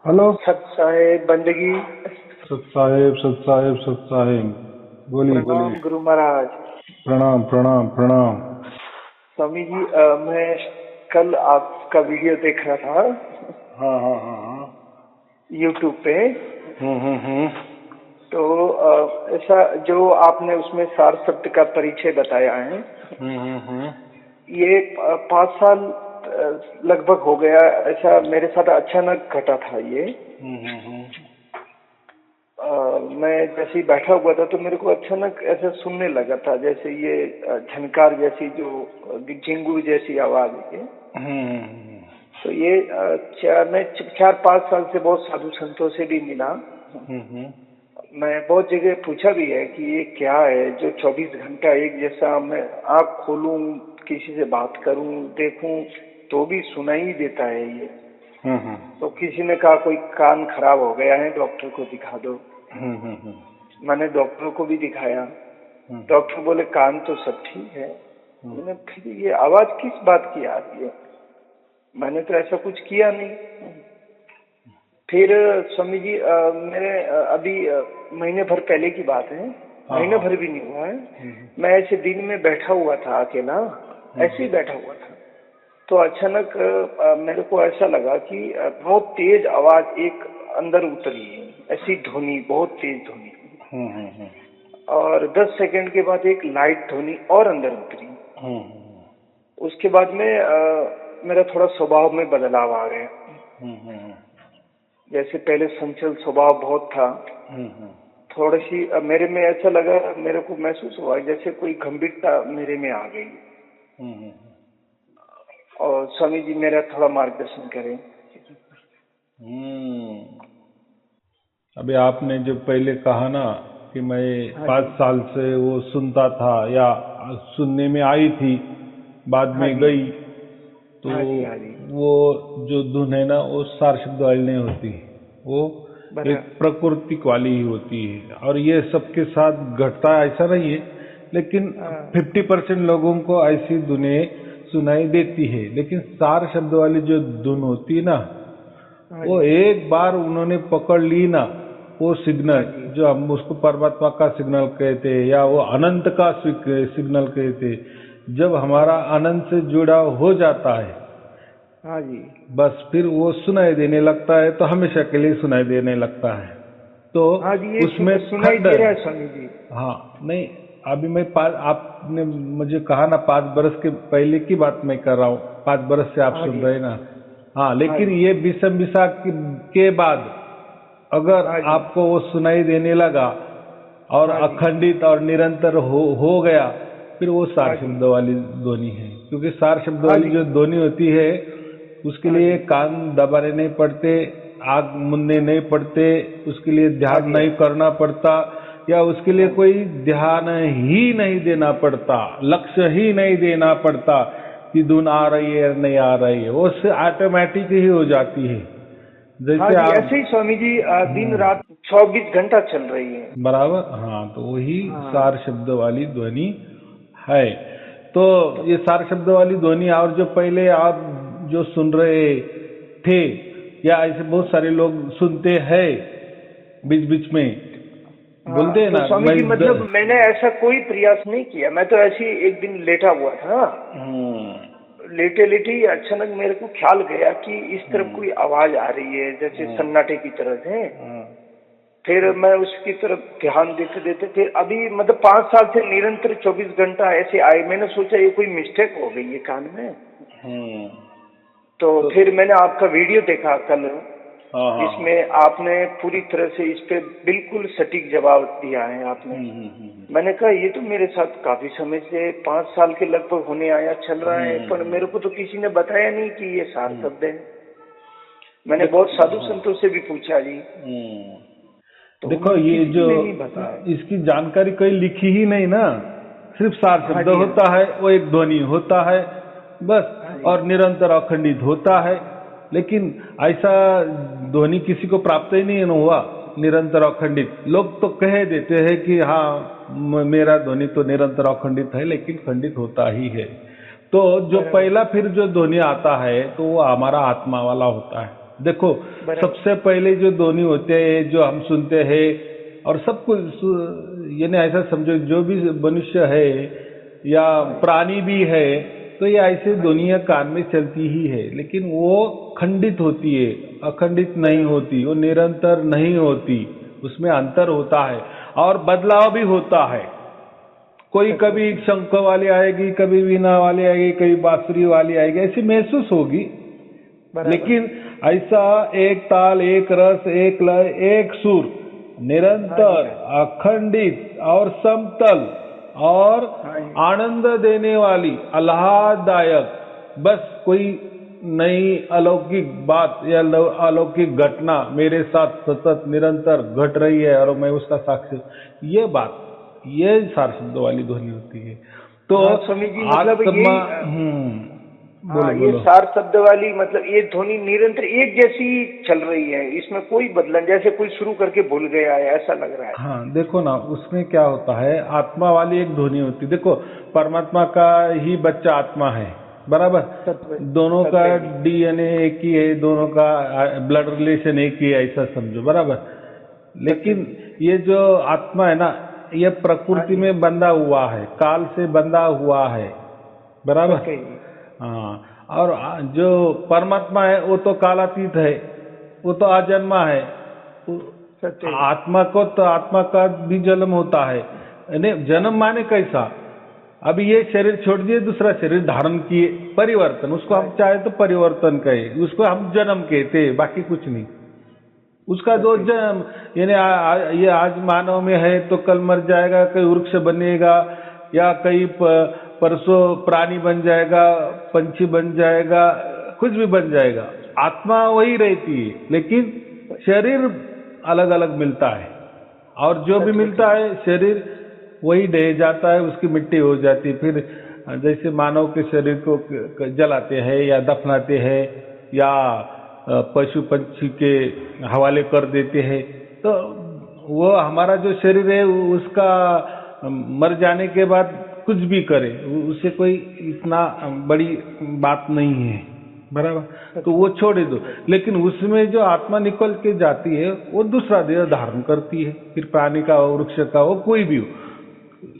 Hello. सत साहेब बंदगी। सत साहेब, सत साहेब, सत साहेब। बोलिए प्रणाम बोलिए। गुरु महाराज। प्रणाम प्रणाम प्रणाम। स्वामी जी, मैं कल आपका वीडियो देख रहा था हाँ हाँ हाँ हाँ। यूट्यूब पे। हम्म। तो ऐसा जो आपने उसमें सार शब्द का परिचय बताया है, हम्म। ये 5 साल लगभग हो गया। ऐसा मेरे साथ अचानक घटा था ये। हम्म। मैं जैसे ही बैठा हुआ था तो मेरे को अचानक ऐसा सुनने लगा था, जैसे ये झनकार जैसी, जो झिंगुर जैसी आवाज है ये। हम्म। तो ये मैं 4-5 साल से बहुत साधु संतों से भी मिला। हम्म। मैं बहुत जगह पूछा भी है कि ये क्या है जो 24 घंटा एक जैसा, मैं आँख खोलूं, किसी से बात करूं, देखूं, तो भी सुनाई ही देता है ये। हम्म। तो किसी ने कहा कोई कान खराब हो गया है, डॉक्टर को दिखा दो। हम्म। मैंने डॉक्टर को भी दिखाया। हम्म। डॉक्टर बोले कान तो सब ठीक है। मैंने फिर ये आवाज किस बात की आ रही है, मैंने तो ऐसा कुछ किया नहीं। फिर स्वामी जी, मेरे अभी महीने भर पहले की बात है, हाँ महीने हाँ। भर भी नहीं हुआ है। मैं ऐसे दिन में बैठा हुआ था अकेला, ऐसे ही बैठा हुआ था। तो अचानक मेरे को ऐसा लगा कि बहुत तेज आवाज एक अंदर उतरी है, ऐसी ध्वनि, बहुत तेज ध्वनि। हम्म। और 10 सेकंड के बाद एक लाइट ध्वनि और अंदर उतरी। हम्म। उसके बाद में मेरा थोड़ा स्वभाव में बदलाव आ गया। हम्म। जैसे पहले संचल स्वभाव बहुत था, थोड़ी सी मेरे में ऐसा लगा, मेरे को महसूस हुआ जैसे कोई गंभीरता मेरे में आ गई। और स्वामी जी मेरा थोड़ा मार्गदर्शन करें। अभी आपने जो पहले कहा ना कि मैं हाँ 5 साल से वो सुनता था या सुनने में आई थी, बाद हाँ में जी, गई, तो हाँ जी, हाँ जी, वो जो धुन है ना वो सार शब्द वाली नहीं होती, वो बरा एक प्राकृतिक वाली ही होती है। और ये सबके साथ घटता है ऐसा नहीं है, लेकिन हाँ 50% लोगों को ऐसी धुनें सुनाई देती है। लेकिन सार शब्द वाली जो धुन होती है ना, हाँ वो जी, एक बार उन्होंने पकड़ ली ना, वो हाँ सिग्नल जी, जो हम उसको परमात्मा का सिग्नल कहते हैं या वो अनंत का सिग्नल कहते हैं, जब हाँ हमारा जी, अनंत से जुड़ा हो जाता है, हाँ जी, बस फिर वो सुनाई देने लगता है, तो हमेशा के लिए सुनाई देने लगता है। तो हाँ जी, ये उसमें सुनाई खंड दे है। रहा है स्वामी जी। हाँ, नहीं, अभी मैं आपने मुझे कहा ना 5 बरस के पहले की बात मैं कर रहा हूँ, 5 बरस से आप हाँ सुन जी, रहे हैं ना। हाँ, हाँ लेकिन जी, ये विषम विशाख के बाद अगर हाँ जी, आपको वो सुनाई देने लगा और हाँ जी, अखंडित और निरंतर हो गया, फिर वो सार हाँ जी, शब्द वाली ध्वनि है। क्योंकि सार शब्द हाँ वाली जी, जो ध्वनि होती है, उसके हाँ लिए जी, कान दबाने नहीं पड़ते, आग मुनने नहीं पड़ते, उसके लिए हाँ ध्यान जी, नहीं करना पड़ता, या उसके लिए हाँ जी, कोई ध्यान ही नहीं देना पड़ता, लक्ष्य ही नहीं देना पड़ता कि धुन आ रही है या नहीं आ रही है, वो ऑटोमेटिक ही हो जाती है। हाँ जैसे जी, आप ऐसे ही स्वामी जी, दिन हम्म, रात 24 घंटा चल रही है। बराबर, हाँ, तो वही हाँ, सार शब्द वाली ध्वनि है। तो तो ये सार शब्द वाली ध्वनि, और जो पहले आप जो सुन रहे थे, या ऐसे बहुत सारे लोग सुनते हैं बीच बीच में, हाँ, बोलते हैं तो ना स्वामी मैं जी मतलब मैंने ऐसा कोई प्रयास नहीं किया, मैं तो ऐसे ही एक दिन लेटा हुआ था। हम्म। लेटे लेटे ही अचानक मेरे को ख्याल गया कि इस तरफ हम्म। कोई आवाज आ रही है, जैसे हम्म। सन्नाटे की तरह से। हम्म। फिर मैं उसकी तरफ ध्यान देते देते, फिर अभी मतलब 5 साल से निरंतर 24 घंटा ऐसे आए। मैंने सोचा ये कोई मिस्टेक हो गई है कान में। हम्म। तो तो फिर मैंने आपका वीडियो देखा कल, हाँ हाँ हाँ। जिसमें आपने पूरी तरह से इस पे बिल्कुल सटीक जवाब दिया है आपने। मैंने कहा ये तो मेरे साथ काफी समय से 5 साल के लगभग होने आया, चल रहा है, पर मेरे को तो किसी ने बताया नहीं कि ये सार हम्म। शब्द है। मैंने देखो, बहुत साधु हाँ, संतों से भी पूछा जी, तो देखो, उन्होंने ये किसी जो ने नहीं बताया। इसकी जानकारी कोई लिखी ही नहीं ना, सिर्फ सार हाँ शब्द जी, हाँ, होता है, वो एक ध्वनि होता है, बस, हाँ जी, और निरंतर अखंडित होता है। लेकिन ऐसा ध्वनि किसी को प्राप्त ही नहीं हुआ, निरंतर अखंडित। लोग तो कह देते हैं कि हाँ, मेरा ध्वनि तो निरंतर अखंडित है, लेकिन खंडित होता ही है। तो जो बराबर। पहला फिर जो ध्वनि आता है, तो वो हमारा आत्मा वाला होता है। देखो, सबसे पहले जो ध्वनि होते हैं जो हम सुनते हैं, और सब कुछ यानी ऐसा समझो जो भी मनुष्य है या प्राणी भी है, तो ये ऐसे दुनिया कान में चलती ही है, लेकिन वो खंडित होती है, अखंडित नहीं होती, वो निरंतर नहीं होती, उसमें अंतर होता है और बदलाव भी होता है। कोई कभी शंख वाली आएगी, कभी वीणा वाली आएगी, कभी बांसुरी वाली आएगी, ऐसी महसूस होगी, लेकिन ऐसा एक ताल, एक रस, एक लय, एक सुर, निरंतर अखंडित और समतल और आनंद देने वाली, आह्लाददायक, बस कोई नई अलौकिक बात या अलौकिक घटना मेरे साथ सतत निरंतर घट रही है और मैं उसका साक्षी, ये बात, ये सार शब्द वाली ध्वनि होती है। तो स्वामी जी, मतलब बोलो। ये सार शब्द वाली, मतलब ये ध्वनि निरंतर एक जैसी चल रही है, इसमें कोई बदलन, जैसे कोई शुरू करके भूल गया है ऐसा लग रहा है। हाँ, देखो ना, उसमें क्या होता है, आत्मा वाली एक ध्वनि होती है। देखो, परमात्मा का ही बच्चा आत्मा है, बराबर, दोनों का डीएनए एक ही है, दोनों का ब्लड रिलेशन एक ही है, ऐसा समझो, बराबर। लेकिन ये जो आत्मा है ना, ये प्रकृति में बंधा हुआ है, काल से बंधा हुआ है, बराबर। हाँ, और जो परमात्मा है वो तो कालातीत है, वो तो अजन्मा है। आत्मा को तो, आत्मा का भी जन्म होता है, जन्म माने कैसा, अभी ये शरीर छोड़ दिए, दूसरा शरीर धारण किए, परिवर्तन, उसको हम चाहे तो परिवर्तन कहे, उसको हम जन्म कहते हैं, बाकी कुछ नहीं। उसका जो जन्म, यानी ये आज मानव में है तो कल मर जाएगा, कई वृक्ष बनेगा, या कई परसों प्राणी बन जाएगा, पंछी बन जाएगा, कुछ भी बन जाएगा, आत्मा वही रहती है, लेकिन शरीर अलग अलग मिलता है, और जो भी मिलता है शरीर वही ढह जाता है, उसकी मिट्टी हो जाती है। फिर जैसे मानव के शरीर को जलाते हैं या दफनाते हैं या पशु पंछी के हवाले कर देते हैं, तो वो हमारा जो शरीर है उसका मर जाने के बाद कुछ भी करे, उससे कोई इतना बड़ी बात नहीं है, बराबर, तो वो छोड़े दो। लेकिन उसमें जो आत्मा निकल के जाती है वो दूसरा देह धारण करती है, फिर प्राणी का हो, वृक्ष का हो, कोई भी हो,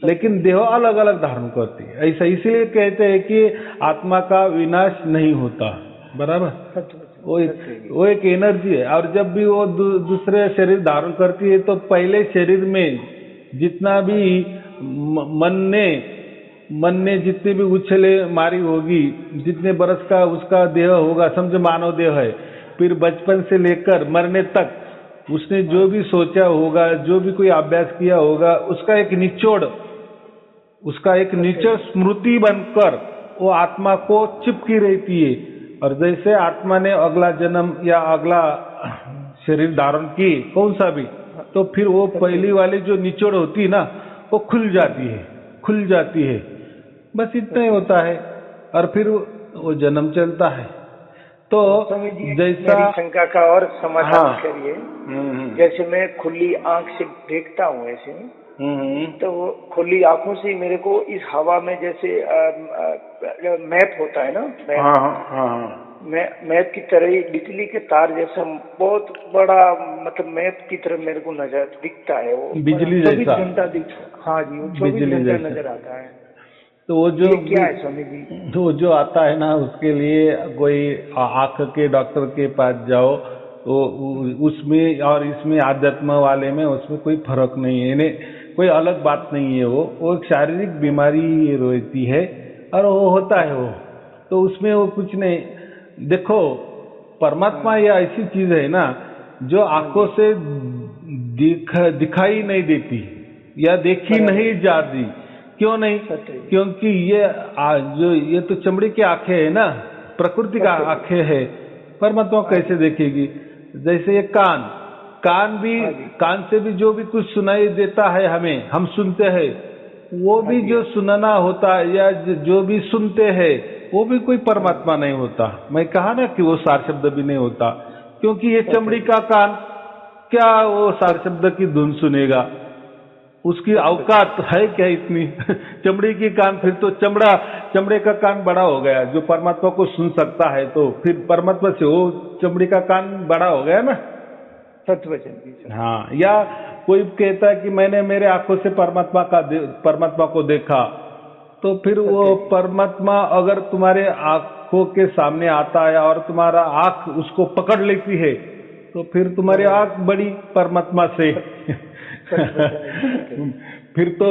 लेकिन देह अलग अलग धारण करती है। ऐसा इसलिए कहते हैं कि आत्मा का विनाश नहीं होता, बराबर, वो एक एनर्जी है, और जब भी वो दूसरे शरीर धारण करती है तो पहले शरीर में जितना भी मन ने जितनी भी उछले मारी होगी, जितने बरस का उसका देह होगा, समझो मानव देह है, फिर बचपन से लेकर मरने तक उसने जो भी सोचा होगा, जो भी कोई अभ्यास किया होगा, उसका एक निचोड़ स्मृति बनकर वो आत्मा को चिपकी रहती है। और जैसे आत्मा ने अगला जन्म या अगला शरीर धारण की, कौन सा भी, तो फिर वो पहली वाली जो निचोड़ होती है ना, वो खुल जाती है, बस इतना ही होता है, और फिर वो जन्म चलता है। तो जैसा शंका का और समाधान करिए, जैसे मैं खुली आंख से देखता हूँ ऐसे, तो वो खुली आंखों से मेरे को इस हवा में जैसे मैप होता है ना, मैप की तरह ही बिजली के तार जैसा बहुत बड़ा, मतलब मैप की तरह मेरे को नजर दिखता है, वो बिजली जैसा 24 घंटा दिखता। हाँ जी, वो 24 घंटा नजर आता है। तो वो जो क्या है स्वामी जी, तो जो आता है ना, उसके लिए कोई आंख के डॉक्टर के पास जाओ, तो उसमें और इसमें आध्यात्म वाले में उसमें कोई फर्क नहीं है, यानी कोई अलग बात नहीं है, वो एक शारीरिक बीमारी रहती है और वो होता है वो, तो उसमें वो कुछ नहीं। देखो, परमात्मा ये ऐसी चीज है ना जो आंखों से दिखाई नहीं देती या देखी नहीं जाती। क्यों नहीं? क्योंकि ये तो चमड़ी की आंखें है ना, प्रकृति का आंखें है, परमात्मा कैसे देखेगी? जैसे ये कान भी, कान से भी जो भी कुछ सुनाई देता है हमें, हम सुनते हैं, वो भी जो सुनना होता है या जो भी सुनते हैं वो भी कोई परमात्मा नहीं होता। मैं कहा ना कि वो सार शब्द भी नहीं होता, क्योंकि ये चमड़ी का कान क्या वो सार शब्द की धुन सुनेगा? उसकी औकात है क्या इतनी? चमड़ी की कान, फिर तो चमड़े का कान बड़ा हो गया जो परमात्मा को सुन सकता है, तो फिर परमात्मा से वो चमड़ी का कान बड़ा हो गया ना। सत्य वचन जी सर। हाँ, या कोई कहता है कि मैंने मेरे आंखों से परमात्मा को देखा, तो फिर वो परमात्मा अगर तुम्हारे आंखों के सामने आता है और तुम्हारा आंख उसको पकड़ लेती है, तो फिर तुम्हारी आंख बड़ी परमात्मा से। फिर तो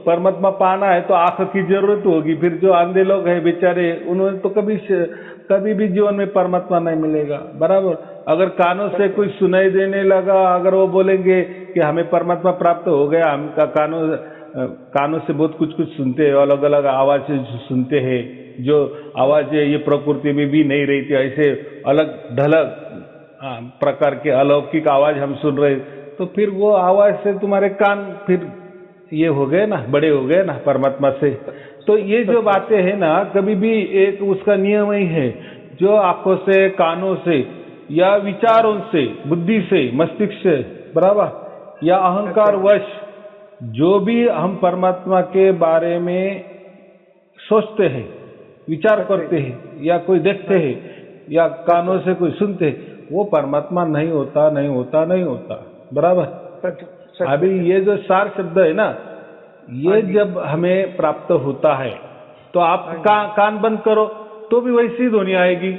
परमात्मा पाना है तो आंख की जरूरत होगी। फिर जो अंधे लोग हैं बेचारे, उन्होंने तो कभी भी जीवन में परमात्मा नहीं मिलेगा, बराबर। अगर कानों से कोई सुनाई देने लगा, अगर वो बोलेंगे कि हमें परमात्मा प्राप्त हो गया, हम कानों से बहुत कुछ सुनते हैं, अलग अलग आवाजें सुनते हैं, जो आवाजें ये प्रकृति में भी नहीं रहती, ऐसे अलग ढलग प्रकार के अलौकिक आवाज हम सुन रहे, तो फिर वो आवाज से तुम्हारे कान फिर ये हो गए ना, बड़े हो गए ना परमात्मा से। तो ये जो बातें हैं ना, कभी भी एक उसका नियम ही है, जो आंखों से, कानों से या विचारों से, बुद्धि से, मस्तिष्क से, बराबर, या अहंकार वश जो भी हम परमात्मा के बारे में सोचते हैं, विचार करते हैं, या कोई देखते हैं, या कानों से कोई सुनते हैं, वो परमात्मा नहीं होता, नहीं होता, नहीं होता, बराबर। अभी ये जो सार शब्द है ना, ये जब हमें प्राप्त होता है तो आप कान बंद करो तो भी वैसी ध्वनि आएगी,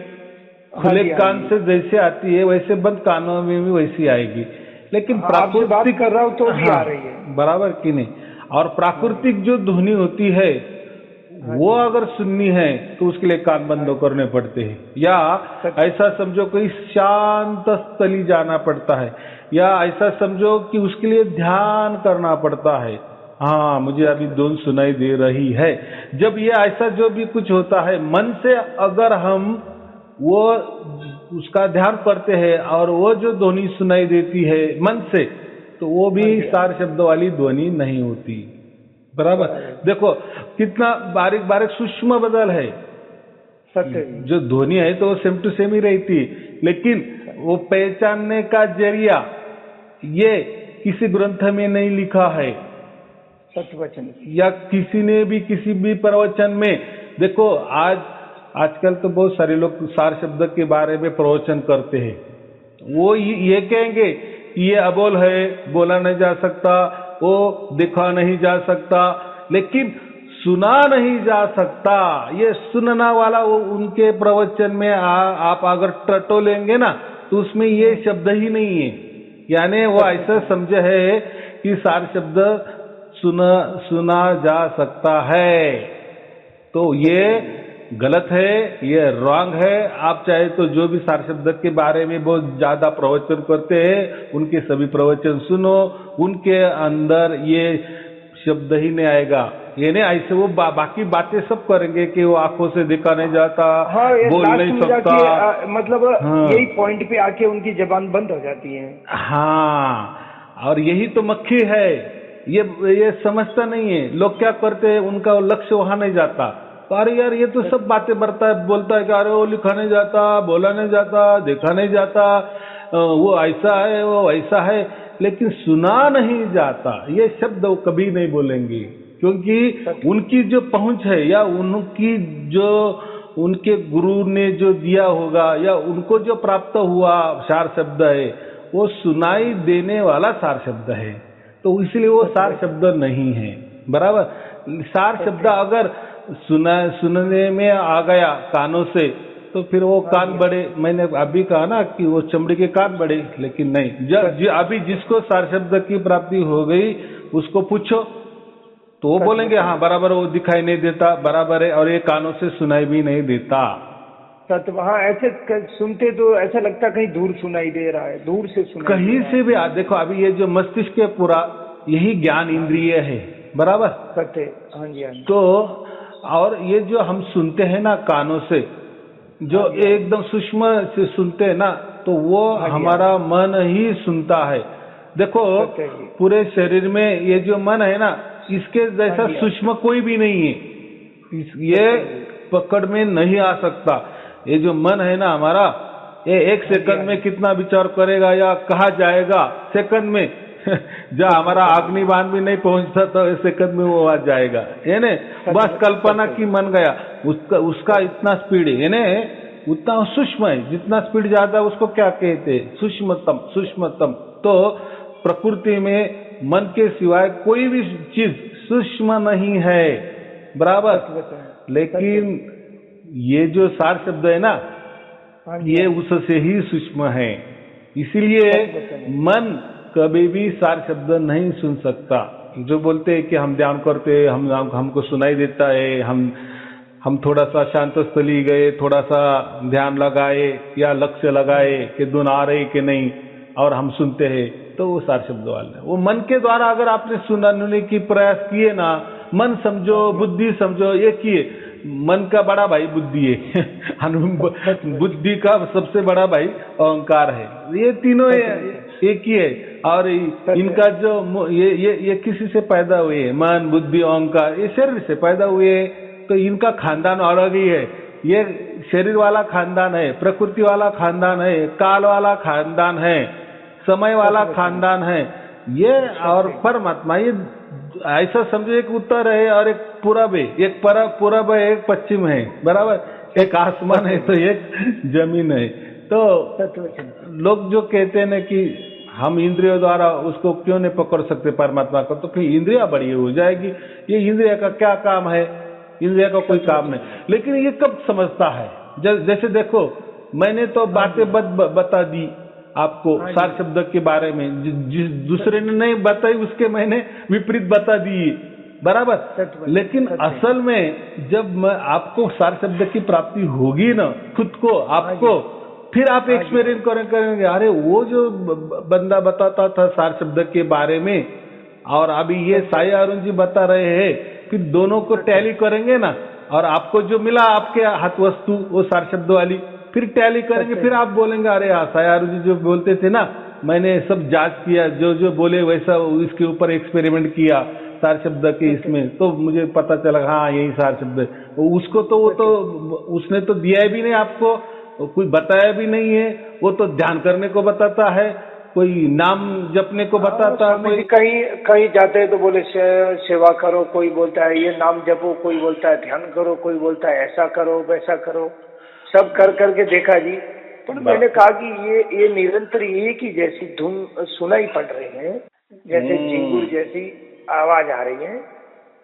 खुले कान से जैसे आती है वैसे बंद कानों में भी वैसी आएगी। लेकिन प्राकृतिक कर रहा हूं तो भी आ रही है, बराबर कि नहीं। और प्राकृतिक जो ध्वनि होती है वो अगर सुननी है तो उसके लिए कान बंद करने पड़ते हैं, या ऐसा समझो कोई शांत स्थली जाना पड़ता है, या ऐसा समझो कि उसके लिए ध्यान करना पड़ता है। हाँ, मुझे अभी धुन सुनाई दे रही है। जब ये ऐसा जो भी कुछ होता है, मन से अगर हम वो उसका ध्यान करते हैं और वो जो ध्वनि सुनाई देती है मन से, तो वो भी सार शब्द वाली ध्वनि नहीं होती, बराबर। देखो कितना बारीक बारीक सूक्ष्म बदल है। जो ध्वनि है तो वो सेम टू सेम ही रहती है, लेकिन वो पहचानने का जरिया ये किसी ग्रंथ में नहीं लिखा है, सत्वचन, या किसी ने भी किसी भी प्रवचन में। देखो आजकल तो बहुत सारे लोग सार शब्द के बारे में प्रवचन करते हैं, वो ये कहेंगे कि ये अबोल है, बोला नहीं जा सकता, वो देखा नहीं जा सकता, लेकिन सुना नहीं जा सकता। ये सुनना वाला वो उनके प्रवचन में आप अगर टटोलेंगे ना, तो उसमें ये शब्द ही नहीं है। यानी वो ऐसा समझे है कि सार शब्द सुना जा सकता है, तो ये गलत है, ये रॉन्ग है। आप चाहे तो जो भी सार शब्द के बारे में बहुत ज्यादा प्रवचन करते हैं, उनके सभी प्रवचन सुनो, उनके अंदर ये शब्द ही नहीं आएगा। ये नहीं ऐसे वो बाकी बातें सब करेंगे कि वो आंखों से देखा नहीं जाता, बोल नहीं सकता, मतलब यही पॉइंट पे आके उनकी जबान बंद हो जाती है। हाँ, और यही तो मक्खी है, ये समझता नहीं है। लोग क्या करते हैं, उनका लक्ष्य वहां नहीं जाता। तो अरे यार ये तो सब बातें बोलता है कि अरे वो लिखा नहीं जाता, बोला नहीं जाता, देखा नहीं जाता, वो ऐसा है, वो ऐसा है, लेकिन सुना नहीं जाता। ये शब्द वो कभी नहीं बोलेंगे, क्योंकि उनकी जो पहुंच है, या उनकी जो उनके गुरु ने जो दिया होगा, या उनको जो प्राप्त हुआ सार शब्द है, वो सुनाई देने वाला सार शब्द है, तो इसलिए वो सार शब्द नहीं है, बराबर। सार शब्द अगर सुनने में आ गया कानों से, तो फिर वो कान बड़े, मैंने अभी कहा ना कि वो चमड़ी के कान बड़े, लेकिन नहीं। अभी जिसको सार शब्द की प्राप्ति हो गई उसको पूछो तो वो बोलेंगे हाँ बराबर, वो दिखाई नहीं देता, बराबर है, और ये कानों से सुनाई भी नहीं देता। सत्य, हाँ ऐसे सुनते तो ऐसा लगता कहीं दूर सुनाई दे रहा है, दूर से सुनाई कहीं से भी। देखो अभी ये जो मस्तिष्क के पूरा यही ज्ञान इंद्रिय है, बराबर। सत्य, हाँ जी, हाँ जी। तो और ये जो हम सुनते हैं ना कानों से, जो एकदम सूक्ष्म से सुनते हैं ना, तो वो हमारा मन ही सुनता है। देखो पूरे शरीर में ये जो मन है ना, इसके जैसा सूक्ष्म कोई भी नहीं है, ये पकड़ में नहीं आ सकता। ये जो मन है ना हमारा, ये एक सेकंड में कितना विचार करेगा या कहा जाएगा सेकंड में, जो हमारा अग्निबाण भी नहीं पहुंचता तो सेकंड में वो आ जाएगा, है ना। बस कल्पना की मन गया, उसका इतना स्पीड है ना, उतना सूक्ष्म है, जितना स्पीड ज्यादा उसको क्या कहते हैं, सूक्ष्मतम। सूक्ष्मतम तो प्रकृति में मन के सिवाय कोई भी चीज सूक्ष्म नहीं है, बराबर। लेकिन ये जो सार शब्द है ना, ये उससे ही सूक्ष्म है, इसीलिए मन कभी भी सार शब्द नहीं सुन सकता। जो बोलते हैं कि हम ध्यान करते, हमको सुनाई देता है, हम थोड़ा सा शांत स्थली गए, थोड़ा सा ध्यान लगाए या लक्ष्य लगाए कि धुन आ रही कि नहीं, और हम सुनते हैं, तो वो सार शब्द वाले। वो मन के द्वारा अगर आपने सुनने की प्रयास किए ना, मन समझो, बुद्धि समझो, एक ही है। मन का बड़ा भाई बुद्धि है, बुद्धि का सबसे बड़ा भाई अहंकार है। ये तीनों एक ही है, और इनका जो ये किसी से पैदा हुए है, मन, बुद्धि, अहंकार, ये शरीर से पैदा हुए है, तो इनका खानदान अलग ही है। ये शरीर वाला खानदान है, प्रकृति वाला खानदान है, काल वाला खानदान है, समय वाला खानदान है ये। और परमात्मा ये ऐसा समझो, एक उत्तर है और एक पूरब है, एक पूरब है, एक पश्चिम है, बराबर। एक आसमान है तो एक जमीन है। तो लोग जो कहते हैं ना कि हम इंद्रियों द्वारा उसको क्यों नहीं पकड़ सकते परमात्मा को, तो फिर इंद्रिया बड़ी हो जाएगी। ये इंद्रिया का क्या काम है, इंद्रिया का कोई काम नहीं। लेकिन ये कब समझता है, जैसे देखो, मैंने तो बातें बता दी आपको सार शब्द के बारे में, जिस दूसरे ने नहीं बताई उसके मैंने विपरीत बता दी, बराबर। लेकिन असल में जब आपको सार शब्द की प्राप्ति होगी ना, खुद को आपको, फिर आप एक्सपीरियंस करेंगे, अरे वो जो बंदा बताता था सार शब्द के बारे में, और अभी ये साई अरुण जी बता रहे हैं, फिर दोनों को टैली करेंगे ना, और आपको जो मिला आपके हाथ वस्तु वो सार शब्द वाली, फिर टैली करेंगे, फिर आप बोलेंगे अरे साई अरुण जी जो बोलते थे ना, मैंने सब जांच किया, जो जो बोले वैसा इसके ऊपर एक्सपेरिमेंट किया सार शब्द के इसमें, तो मुझे पता चला हाँ यही सार शब्द है। उसको तो वो तो उसने तो दिया भी नहीं आपको, कोई बताया भी नहीं है, वो तो ध्यान करने को बताता है, कोई नाम जपने को बताता है। कहीं जाते हैं तो बोले सेवा करो, कोई बोलता है ये नाम जपो, कोई बोलता है ध्यान करो, कोई बोलता है ऐसा करो वैसा करो, सब कर करके देखा जी। तो मैंने कहा कि ये निरंतर एक ही जैसी धुन सुनाई पड़ रही है, जैसे झिंगुर जैसी आवाज आ रही है।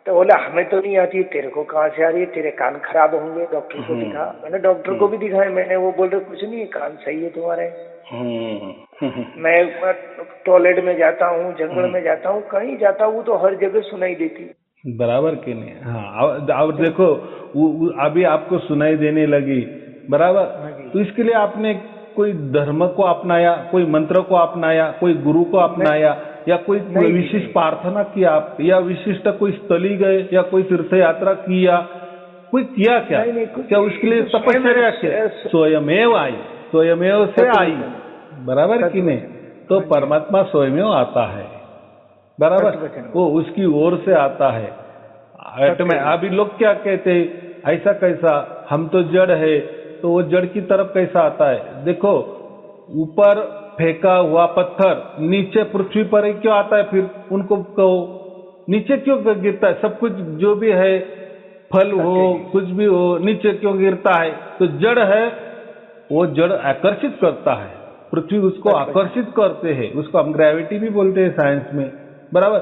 तो बोला हमें तो नहीं आती, तेरे को कहाँ से आ रही है, तेरे कान खराब होंगे, डॉक्टर को दिखा। मैंने डॉक्टर को भी दिखाया, मैंने, वो बोल रहे कुछ नहीं, कान सही है तुम्हारे। मैं टॉयलेट में जाता हूँ, जंगल में जाता हूँ, कहीं जाता हूँ तो हर जगह सुनाई देती, बराबर के नहीं। हाँ, अब देखो अभी आपको सुनाई देने लगी, बराबर। तो इसके लिए आपने कोई धर्म को अपनाया, कोई मंत्र को अपनाया, कोई गुरु को अपनाया, या कोई विशिष्ट प्रार्थना किया आप, या विशिष्ट कोई स्थली गए, या कोई तीर्थ यात्रा किया, कोई किया क्या? क्या उसके लिए तपस्या किया? स्वयमेव आई, स्वयमेव से आई, बराबर कि नहीं। तो परमात्मा स्वयमेव आता है, बराबर, वो उसकी ओर से आता है। अभी लोग क्या कहते हैं, ऐसा कैसा, हम तो जड़ है, तो वो जड़ की तरफ कैसा आता है? देखो, ऊपर फेंका हुआ पत्थर नीचे पृथ्वी पर ही क्यों आता है? फिर उनको कहो नीचे क्यों गिरता है? सब कुछ जो भी है, फल हो कुछ भी हो, नीचे क्यों गिरता है? तो जड़ है, वो जड़ आकर्षित करता है, पृथ्वी उसको आकर्षित करते हैं, उसको हम ग्रेविटी भी बोलते हैं साइंस में, बराबर।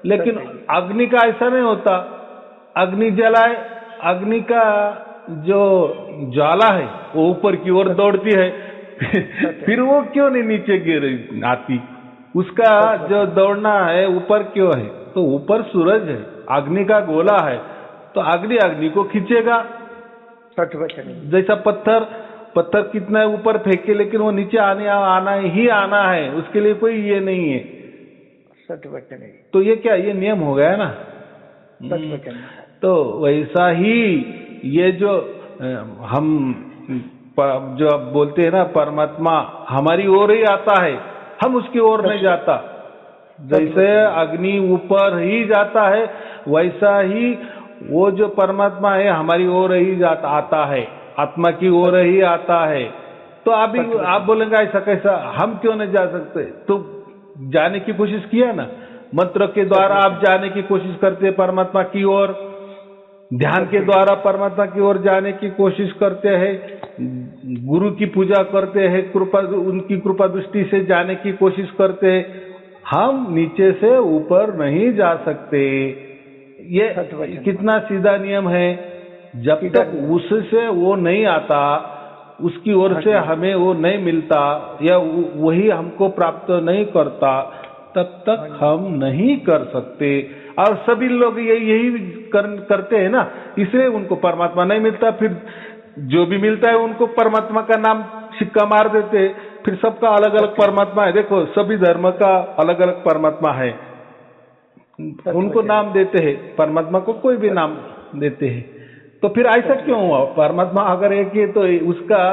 लेकिन अग्नि का ऐसा नहीं होता, अग्नि जलाए, अग्नि का जो ज्वाला है वो ऊपर की ओर दौड़ती है, फिर वो क्यों नहीं नीचे गिर आती? उसका जो दौड़ना है ऊपर क्यों है? तो ऊपर सूरज है, अग्नि का गोला है, तो अग्नि को खींचेगा। जैसा पत्थर कितना ऊपर फेंके, लेकिन वो नीचे आना ही आना है, उसके लिए कोई ये नहीं है। तो ये क्या, ये नियम हो गया ना। तो वैसा ही ये जो हम जो अब बोलते हैं ना, परमात्मा हमारी ओर ही आता है, हम उसकी ओर नहीं जाता। जैसे अग्नि ऊपर ही जाता है, वैसा ही वो जो परमात्मा है हमारी ओर ही आता है, आत्मा की ओर ही आता है। तो अभी आप बोलेंगे ऐसा कैसा, हम क्यों नहीं जा सकते? तो जाने की कोशिश किया ना, मंत्र के द्वारा आप जाने की कोशिश करते हैं परमात्मा की ओर, ध्यान के द्वारा परमात्मा की ओर जाने की कोशिश करते हैं, गुरु की पूजा करते हैं, कृपा उनकी कृपा दृष्टि से जाने की कोशिश करते हैं। हम नीचे से ऊपर नहीं जा सकते। ये कितना सीधा नियम है। जब तक उससे वो नहीं आता, उसकी ओर से हमें वो नहीं मिलता या वही हमको प्राप्त नहीं करता, तब तक हम नहीं कर सकते। और सभी लोग यही करते हैं ना, इसलिए उनको परमात्मा नहीं मिलता। फिर जो भी मिलता है उनको परमात्मा का नाम सिक्का मार देते हैं। फिर सबका अलग अलग परमात्मा है। देखो, सभी धर्म का अलग अलग परमात्मा है, उनको नाम देते हैं, परमात्मा को कोई भी नाम देते हैं। तो फिर ऐसा क्यों हुआ? परमात्मा अगर एक ही तो उसका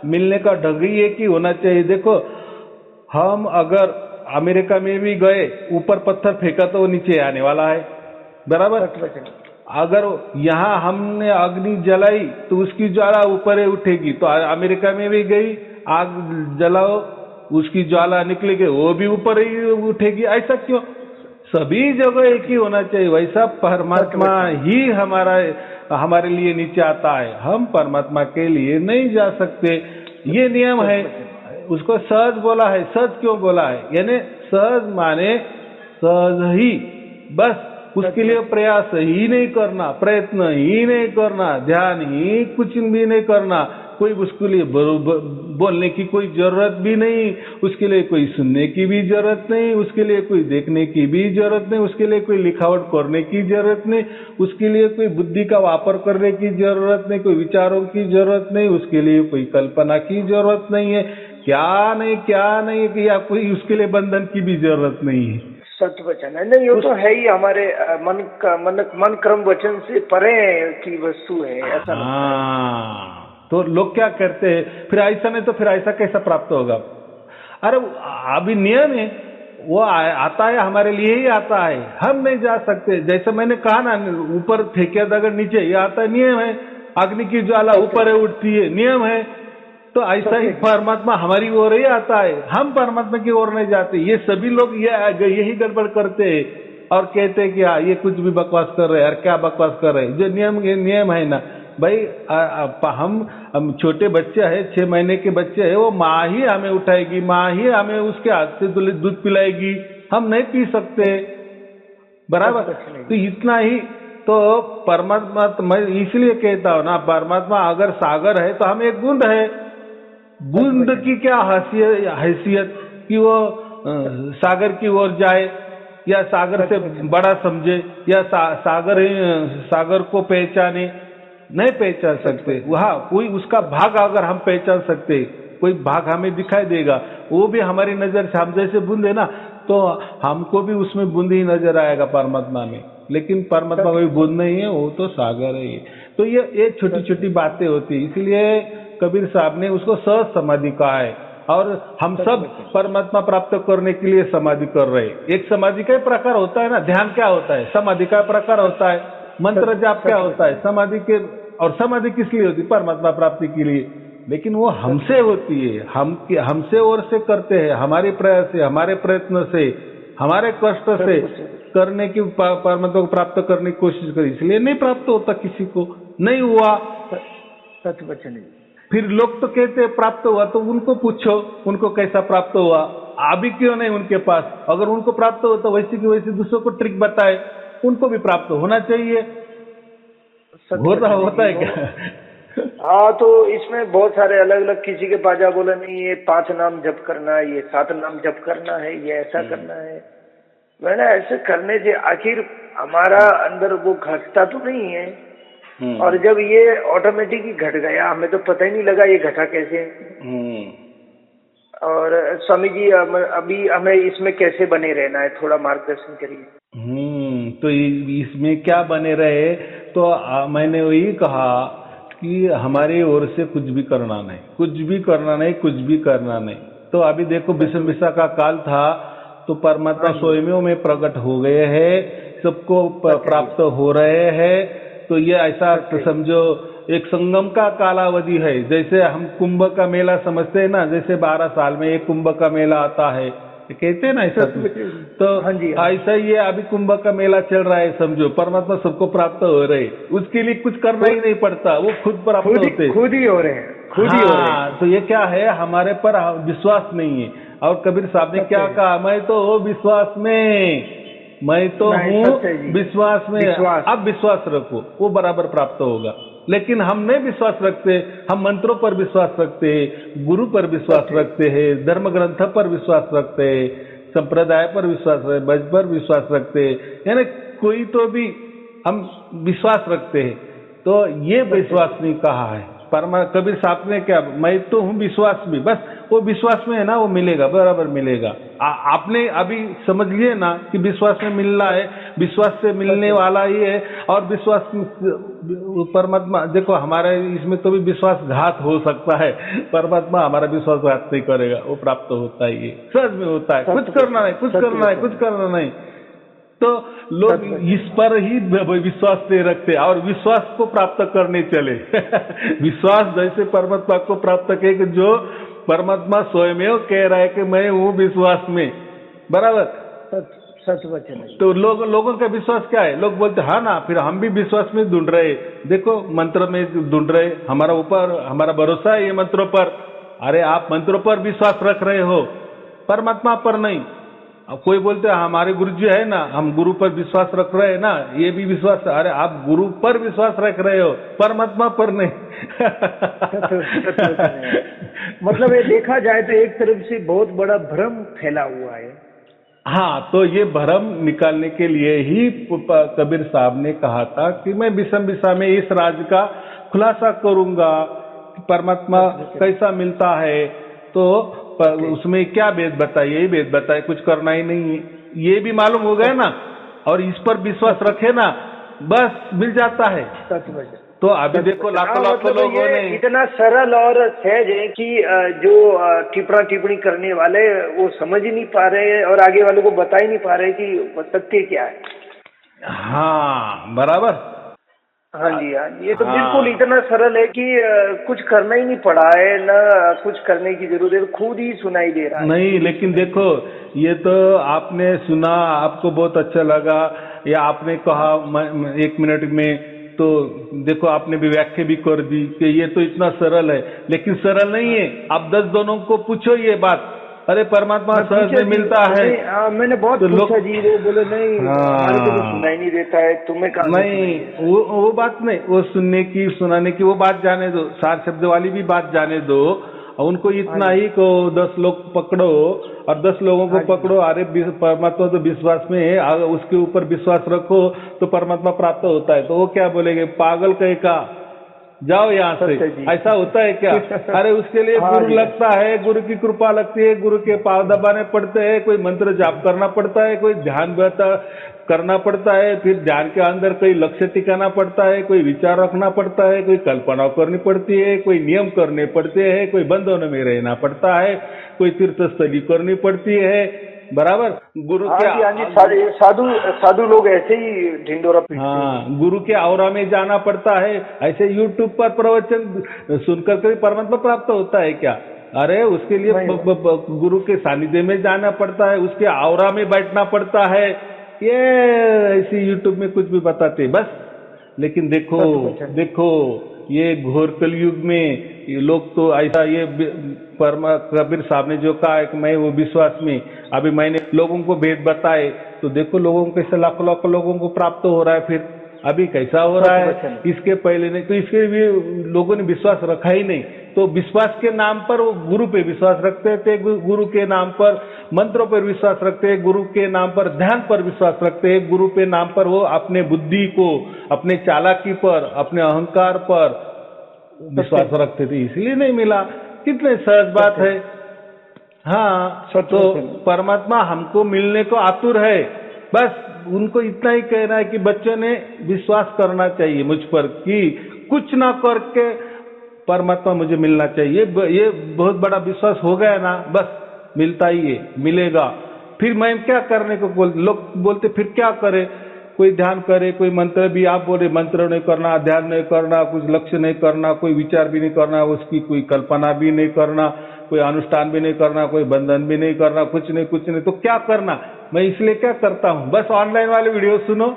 मिलने का ढंग ही एक ही होना चाहिए। देखो, हम अगर अमेरिका में भी गए, ऊपर पत्थर फेंका तो वो नीचे आने वाला है, बराबर। अगर यहाँ हमने अग्नि जलाई तो उसकी ज्वाला ऊपर उठेगी। तो अमेरिका में भी गई, आग जलाओ, उसकी ज्वाला निकलेगी, वो भी ऊपर ही उठेगी। ऐसा क्यों? सभी जगह एक ही होना चाहिए। वैसा परमात्मा ही हमारे लिए नीचे आता है, हम परमात्मा के लिए नहीं जा सकते। ये नियम है। उसको सहज बोला है। सहज क्यों बोला है? यानी सहज माने सहज ही, बस उसके लिए प्रयास ही नहीं करना, प्रयत्न ही नहीं करना, ध्यान ही कुछ भी नहीं करना। कोई उसके लिए बोलने की कोई जरूरत भी नहीं, उसके लिए कोई सुनने की भी जरूरत नहीं, उसके लिए कोई देखने की भी जरूरत नहीं, उसके लिए कोई लिखावट करने की जरूरत नहीं, उसके लिए कोई बुद्धि का वापर करने की जरूरत नहीं, कोई विचारों की जरूरत नहीं, उसके लिए कोई कल्पना की जरूरत नहीं है। क्या नहीं कि या कोई उसके लिए बंधन की भी जरूरत नहीं है। सत्य वचन है। नहीं, ये तो है ही, हमारे मन क्रम वचन से परे की वस्तु है, ऐसा। हाँ, तो लोग क्या करते हैं, फिर ऐसा नहीं तो फिर ऐसा कैसा प्राप्त होगा? अरे अभी नियम है, वो आता है, हमारे लिए ही आता है, हम नहीं जा सकते। जैसे मैंने कहा ना, ऊपर फेंके अगर नीचे, ये आता है, नियम है। अग्नि की ज्वाला ऊपर उठती है, नियम है। तो ऐसा ही परमात्मा हमारी ओर ही आता है, हम परमात्मा की ओर नहीं जाते। ये सभी लोग यही गड़बड़ करते हैं और कहते हैं कि हाँ, ये कुछ भी बकवास कर रहे हैं। यार क्या बकवास कर रहे हैं? जो नियम है ना भाई, हम छोटे बच्चे हैं, 6 महीने के बच्चे हैं, वो माँ ही हमें उठाएगी, माँ ही हमें उसके हाथ से दूध पिलाएगी, हम नहीं पी सकते, बराबर। तो इतना ही तो परमात्मा, मैं इसलिए कहता हूँ ना, परमात्मा अगर सागर है तो हम एक बूंद है। बूंद की क्या हैसियत कि वो सागर की ओर जाए या सागर से बड़ा समझे या सागर को पहचाने? नहीं पहचान सकते। वहाँ कोई उसका भाग अगर हम पहचान सकते, कोई भाग हमें दिखाई देगा, वो भी हमारी नजर से, हम जैसे बूंद है ना, तो हमको भी उसमें बूंद ही नजर आएगा परमात्मा में। लेकिन परमात्मा कोई बूंद नहीं है, वो तो सागर है। तो ये छोटी छोटी बातें होती, इसीलिए कबीर साहब ने उसको सहज समाधि कहा है। और हम सब परमात्मा प्राप्त करने के लिए समाधि कर रहे हैं। एक समाधि का प्रकार होता है ना, ध्यान क्या होता है, समाधि का प्रकार होता है। मंत्र जाप क्या होता है, समाधि के। और समाधि किस लिए होती? परमात्मा प्राप्ति के लिए। लेकिन वो हमसे होती है, हमसे और से करते हैं, हमारे प्रयास से, हमारे प्रयत्न से, हमारे कष्ट से करने की, परमात्मा को प्राप्त करने की कोशिश करी, इसलिए नहीं प्राप्त होता, किसी को नहीं हुआ। सत्य वचन। फिर लोग तो कहते हैं प्राप्त हुआ, तो उनको पूछो उनको कैसा प्राप्त हुआ, अभी क्यों नहीं उनके पास? अगर उनको प्राप्त हो तो वैसे की वैसे दूसरों को ट्रिक बताए, उनको भी प्राप्त होना चाहिए। होता है क्या? हाँ, तो इसमें बहुत सारे अलग अलग, किसी के पाजा बोला नहीं, ये 5 नाम जप करना है, ये 7 नाम जप करना है, ये ऐसा करना है। मैंने ऐसे करने से आखिर हमारा अंदर वो घटता तो नहीं है। और जब ये ऑटोमेटिक ही घट गया, हमें तो पता ही नहीं लगा ये घटा कैसे। और स्वामी जी, अभी हमें इसमें कैसे बने रहना है, थोड़ा मार्गदर्शन करिए। तो इसमें क्या बने रहे? तो मैंने वही कहा कि हमारी ओर से कुछ भी करना नहीं, कुछ भी करना नहीं, कुछ भी करना नहीं। तो अभी देखो, विषम विषा का काल था, तो परमात्मा स्वयं में प्रकट हो गए हैं, सबको प्राप्त हो रहे हैं। तो ये ऐसा समझो, एक संगम का कालावधि है। जैसे हम कुंभ का मेला समझते हैं ना, जैसे 12 साल में एक कुंभ का मेला आता है, ये कहते हैं ना ऐसा। तो हाँ जी, हाँ। ऐसा ही है, अभी कुंभ का मेला चल रहा है, समझो परमात्मा सबको प्राप्त हो रहे, उसके लिए कुछ करना ही नहीं पड़ता, वो खुद प्राप्त होते। खुद ही हो रहे हैं, खुद ही हो रहे हैं। हाँ, तो ये क्या है, हमारे पर विश्वास नहीं है। और कबीर साहब ने क्या कहा, मैं तो हूँ विश्वास में, मैं तो हूँ विश्वास में, अब विश्वास रखो, वो बराबर प्राप्त होगा। लेकिन हम नहीं विश्वास रखते, हम मंत्रों पर विश्वास रखते हैं, गुरु पर विश्वास रखते हैं, धर्म ग्रंथ पर विश्वास रखते हैं, संप्रदाय पर विश्वास रखते, बज पर विश्वास रखते हैं, यानी कोई तो भी हम विश्वास रखते हैं। तो ये विश्वास नहीं कहा है कबीर साहब ने, क्या मैं तो हूँ विश्वास में, बस वो विश्वास में है ना, वो मिलेगा, बराबर मिलेगा। आपने अभी समझ लिए ना कि विश्वास में मिलना है, विश्वास से मिलने वाला ही है। और विश्वास परमात्मा, देखो हमारे इसमें तो भी विश्वासघात हो सकता है, परमात्मा हमारा विश्वासघात नहीं करेगा, वो प्राप्त होता ही है, सहज में होता है, कुछ करना नहीं, कुछ करना है, कुछ करना नहीं। तो लोग इस पर ही विश्वास नहीं रखते और विश्वास को प्राप्त करने चले। विश्वास जैसे परमात्मा को प्राप्त किए कि जो परमात्मा स्वयं कह रहा है कि मैं हूँ विश्वास में, बराबर सत्य वचन है। तो लोगों का विश्वास क्या है, लोग बोलते हाँ ना, फिर हम भी विश्वास में ढूंढ रहे, देखो मंत्र में ढूंढ रहे, हमारा ऊपर हमारा भरोसा है ये मंत्रों पर। अरे आप मंत्रों पर विश्वास रख रहे हो, परमात्मा पर नहीं। अब कोई बोलते हैं हमारे गुरु जी है ना, हम गुरु पर विश्वास रख रहे हैं ना, ये भी विश्वास, अरे आप गुरु पर विश्वास रख रहे हो, परमात्मा पर नहीं। मतलब ये देखा जाए तो एक तरफ से बहुत बड़ा भ्रम फैला हुआ है। हाँ, तो ये भ्रम निकालने के लिए ही कबीर साहब ने कहा था कि मैं विषम विषा में इस राज का खुलासा करूंगा कि परमात्मा कैसा मिलता है। तो उसमें क्या वेद बताए, यही वेद बताए, कुछ करना ही नहीं है, ये भी मालूम हो गया ना। और इस पर विश्वास रखे ना, बस मिल जाता है। तो अभी देखो लाखों लोगों ने, इतना सरल और सहज है कि जो टिप्पणी करने वाले वो समझ ही नहीं पा रहे और आगे वालों को बता ही नहीं पा रहे कि सत्य क्या है। हाँ बराबर, हाँ जी, हाँ जी, ये तो बिल्कुल इतना सरल है कि कुछ करना ही नहीं पड़ा है, ना कुछ करने की जरूरत है, खुद ही सुनाई दे रहा है। नहीं, लेकिन देखो ये तो आपने सुना, आपको बहुत अच्छा लगा, या आपने कहा 1 मिनट में, तो देखो आपने भी व्याख्या भी कर दी कि ये तो इतना सरल है, लेकिन सरल नहीं है। आप 10 जनों को पूछो ये बात, अरे परमात्मा सहज में मिलता है। मैंने बहुत पूछा जी, वो बोले नहीं, हमारे को तो सुनाई नहीं देता है, तुम्हें कहाँ नहीं, वो बात नहीं, वो सुनने की सुनाने की वो बात जाने दो, 4 शब्द वाली भी बात जाने दो। उनको इतना ही को 10 लोग पकड़ो और 10 लोगों को पकड़ो, अरे परमात्मा तो विश्वास में है, उसके ऊपर विश्वास रखो तो परमात्मा प्राप्त होता है। तो वो क्या बोलेंगे, पागल कहे का, जाओ यहाँ से, ऐसा होता है क्या? अरे उसके लिए गुरु लगता है, गुरु की कृपा लगती है, गुरु के पाँव दबाने पड़ते हैं, कोई मंत्र जाप करना पड़ता है, कोई ध्यान करना पड़ता है, फिर ध्यान के अंदर कोई लक्ष्य टिकाना पड़ता है, कोई विचार रखना पड़ता है, कोई कल्पना करनी पड़ती है, कोई नियम करने पड़ते हैं, कोई बंधनों में रहना पड़ता है, कोई तीर्थस्थली करनी पड़ती है, बराबर। गुरु के साधु लोग ऐसे ही ढिंडोरा पीटते हैं। हाँ, गुरु के औरा में जाना पड़ता है। ऐसे यूट्यूब पर प्रवचन सुनकर कोई परमात्मा प्राप्त होता है क्या? अरे उसके लिए गुरु के सानिध्य में जाना पड़ता है, उसके औरा में बैठना पड़ता है। ये ऐसे यूट्यूब में कुछ भी बताते बस। लेकिन देखो ये घोर कलयुग में ये लोग तो ऐसा, ये कबीर साहब ने जो कहा है कि मैं वो विश्वास में, अभी मैंने लोगों को भेद बताए, तो देखो लोगों को कैसे लाखों लोगों को प्राप्त हो रहा है, फिर अभी कैसा हो रहा है। इसके पहले नहीं, तो इसके भी लोगों ने विश्वास रखा ही नहीं। तो विश्वास के नाम पर वो गुरु पे विश्वास रखते थे, गुरु के नाम पर मंत्रों पर विश्वास रखते हैं, गुरु के नाम पर ध्यान पर विश्वास रखते हैं, गुरु के नाम पर वो अपने बुद्धि को, अपने चालाकी पर, अपने अहंकार पर विश्वास रखते थे, इसलिए नहीं मिला। कितने सहज बात है। हाँ, तो परमात्मा हमको मिलने को आतुर है, बस उनको इतना ही कहना है कि बच्चों ने विश्वास करना चाहिए मुझ पर कि कुछ ना करके परमात्मा मुझे मिलना चाहिए। ये बहुत बड़ा विश्वास हो गया ना, बस मिलता ही है, मिलेगा। फिर मैं क्या करने को लोग बोलते, फिर क्या करे, कोई ध्यान करे, कोई मंत्र भी, आप बोले मंत्र नहीं करना, ध्यान नहीं करना, कुछ लक्ष्य नहीं करना, कोई विचार भी नहीं करना, उसकी कोई कल्पना भी नहीं करना, कोई अनुष्ठान भी नहीं करना, कोई बंधन भी नहीं करना, कुछ नहीं, तो क्या करना? मैं इसलिए क्या करता हूँ, बस ऑनलाइन वाले वीडियो सुनो।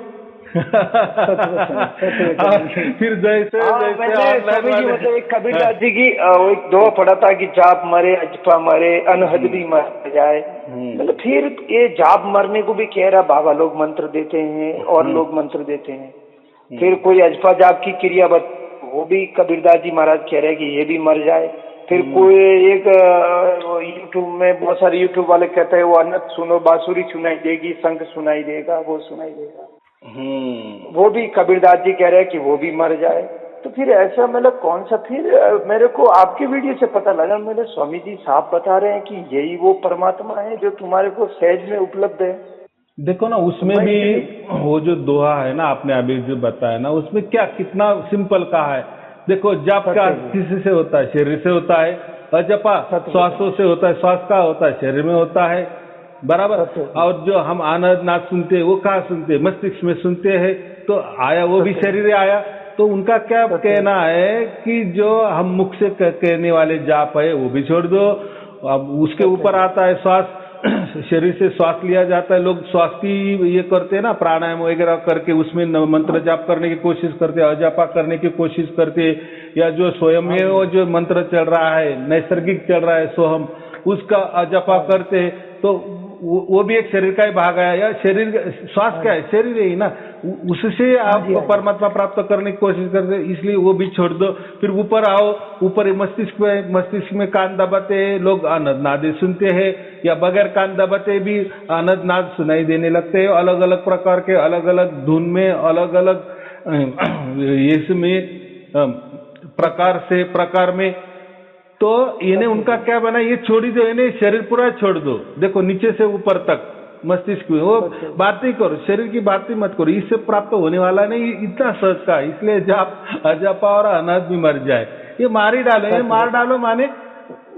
फिर जैसे जैसे मैंने ऑनलाइन स्वामी जी वाले मतलब एक कबीरदास जी की वो एक दुआ पढ़ा था कि जाप मरे अजपा मरे अनहद भी मर जाए। मतलब फिर ये जाप मरने को भी कह रहा, बाबा लोग मंत्र देते हैं और लोग मंत्र देते हैं। फिर कोई अजपा जाप की क्रिया वो भी कबीरदास जी महाराज कह रहे हैं कि ये भी मर जाए। फिर कोई एक यूट्यूब में बहुत सारे यूट्यूब वाले कहते हैं वो अनंत सुनो, बांसुरी सुनाई देगी, शंख सुनाई देगा, वो सुनाई देगा। वो भी कबीरदास जी कह रहे हैं कि वो भी मर जाए। तो फिर ऐसा मतलब कौन सा, फिर मेरे को आपकी वीडियो से पता लगा, मेरे स्वामी जी साफ बता रहे हैं कि यही वो परमात्मा है जो तुम्हारे को सहज में उपलब्ध है। देखो ना, उसमें भी वो जो दोहा है ना, आपने अभी जो बताया ना, उसमें क्या कितना सिंपल कहा है। देखो, जप का किसी से होता है? शरीर से होता है। अजपा श्वासों से होता है, श्वास का होता है, शरीर में होता है, बराबर। और जो हम आनंद नाद सुनते हैं, वो कहाँ सुनते हैं? मस्तिष्क में सुनते हैं। तो आया वो भी शरीर आया। तो उनका क्या कहना है कि जो हम मुख से कहने वाले जाप है वो भी छोड़ दो। अब उसके ऊपर आता है श्वास, शरीर से श्वास लिया जाता है। लोग श्वास की ये करते हैं ना, प्राणायाम वगैरह करके उसमें मंत्र जाप करने की कोशिश करते हैं, अजापा करने की कोशिश करते हैं, या जो स्वयं है वो जो मंत्र चल रहा है, नैसर्गिक चल रहा है सोहम, उसका अजापा करते हैं। तो वो भी एक शरीर का ही भाग है। या शरीर, श्वास क्या है? शरीर ही ना, उससे आप परमात्मा प्राप्त करने की कोशिश करते हैं, इसलिए वो भी छोड़ दो। फिर ऊपर आओ, ऊपर मस्तिष्क में कान दबाते हैं लोग, आनंद नाद सुनते हैं, या बगैर कान दबाते भी आनंद नाद सुनाई देने लगते हैं, अलग अलग प्रकार के, अलग अलग धुन में, अलग अलग इसमें प्रकार में। तो इन्हें उनका क्या बना, ये छोड़ दो, इन्हें शरीर पूरा छोड़ दो। देखो, नीचे से ऊपर तक मस्तिष्क में वो बात ही करो, शरीर की बात ही मत करो, इससे प्राप्त होने वाला नहीं, इतना सहज का। इसलिए जाप अजापा और अनाथ भी मर जाए, ये मार ही डालो। ये मार डालो माने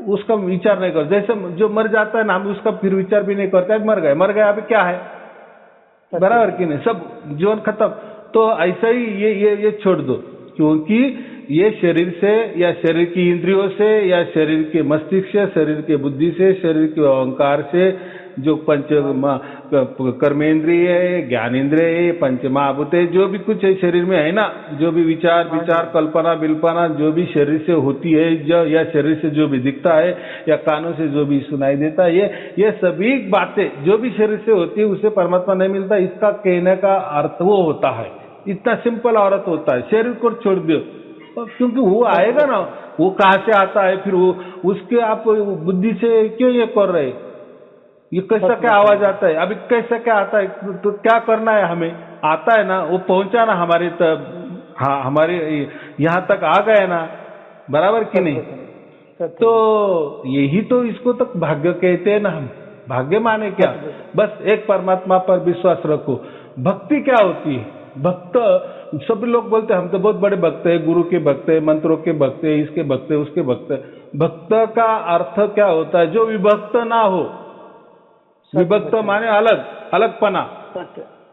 उसका विचार नहीं करो। जैसे जो मर जाता है ना, हम उसका फिर विचार भी नहीं करते, मर गए अभी क्या है, बराबर कि नहीं? सब जीवन खत्म। तो ऐसा ही ये छोड़ दो, क्योंकि ये शरीर से, या शरीर की इंद्रियों से, या शरीर के मस्तिष्क से, शरीर के बुद्धि से, शरीर के अहंकार से, जो पंच कर्मेंद्रिय है, ज्ञानेंद्रिय, पंच महाभूत है, जो भी कुछ है शरीर में है ना, जो भी विचार कल्पना बिल्पना जो भी शरीर से होती है, या शरीर से जो भी दिखता है, या कानों से जो भी सुनाई देता है, ये सभी बातें जो भी शरीर से होती है उससे परमात्मा नहीं मिलता। इसका कहने का अर्थ वो होता है, इतना सिंपल अर्थ होता है। शरीर को छोड़ दो, क्योंकि वो आएगा ना, वो कहाँ से आता है, फिर वो उसके आप बुद्धि से क्यों ये कर रहे? ये कैसा क्या आवाज आता है, अभी कैसा क्या आता है, तो क्या करना है हमें? आता है ना, वो पहुंचाना हमारे तक, हाँ, हमारे यहाँ तक आ गए ना, बराबर कि नहीं? तो यही तो, इसको तक भाग्य कहते हैं ना हम। भाग्य माने क्या? बस एक परमात्मा पर विश्वास रखो। भक्ति क्या होती है? भक्त, सब लोग बोलते हैं हम तो बहुत बड़े भक्त है, गुरु के भक्त है, मंत्रों के भक्त है, इसके भक्त है, उसके भक्त है। भक्त का अर्थ क्या होता है? जो विभक्त ना हो। विभक्त माने अलग अलगपना,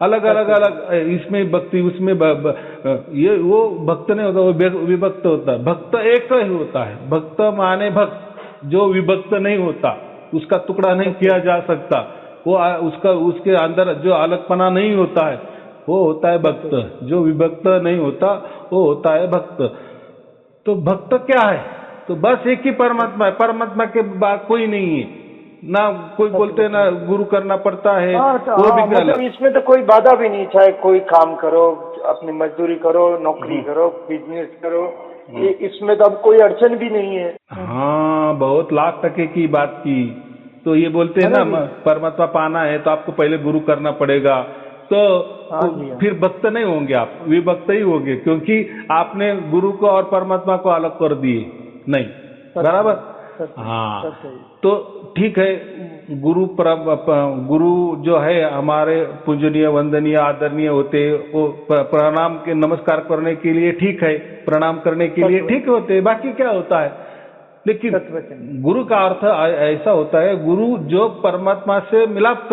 अलग अलग अलग, इसमें भक्ति उसमें ये वो भक्त नहीं होता, वो विभक्त होता है। भक्त एक ही होता है। भक्त माने भक्त, जो विभक्त नहीं होता, उसका टुकड़ा नहीं किया जा सकता, वो उसके अंदर जो अलगपना नहीं होता है, वो होता है भक्त। जो विभक्त नहीं होता वो होता है भक्त। तो भक्त क्या है? तो बस एक ही परमात्मा है, परमात्मा के बाद कोई नहीं है ना। कोई बोलते ना गुरु करना पड़ता है, वो भी मतलब इसमें तो कोई बाधा भी नहीं, चाहे कोई काम करो, अपनी मजदूरी करो, नौकरी करो, बिजनेस करो, ये इसमें तो अब कोई अड़चन भी नहीं है। हाँ, बहुत लाख टके की बात की। तो ये बोलते हैं ना, परमात्मा पाना है तो आपको पहले गुरु करना पड़ेगा, तो फिर भक्त नहीं होंगे आप, विभक्त ही होंगे, क्योंकि आपने गुरु को और परमात्मा को अलग कर दिए। नहीं, बराबर? हाँ, तो ठीक है, गुरु जो है हमारे पूजनीय, वंदनीय, आदरणीय होते, वो प्रणाम के नमस्कार करने के लिए ठीक है, प्रणाम करने के लिए ठीक होते, बाकी क्या होता है? लेकिन गुरु का अर्थ ऐसा होता है, गुरु जो परमात्मा से मिलाप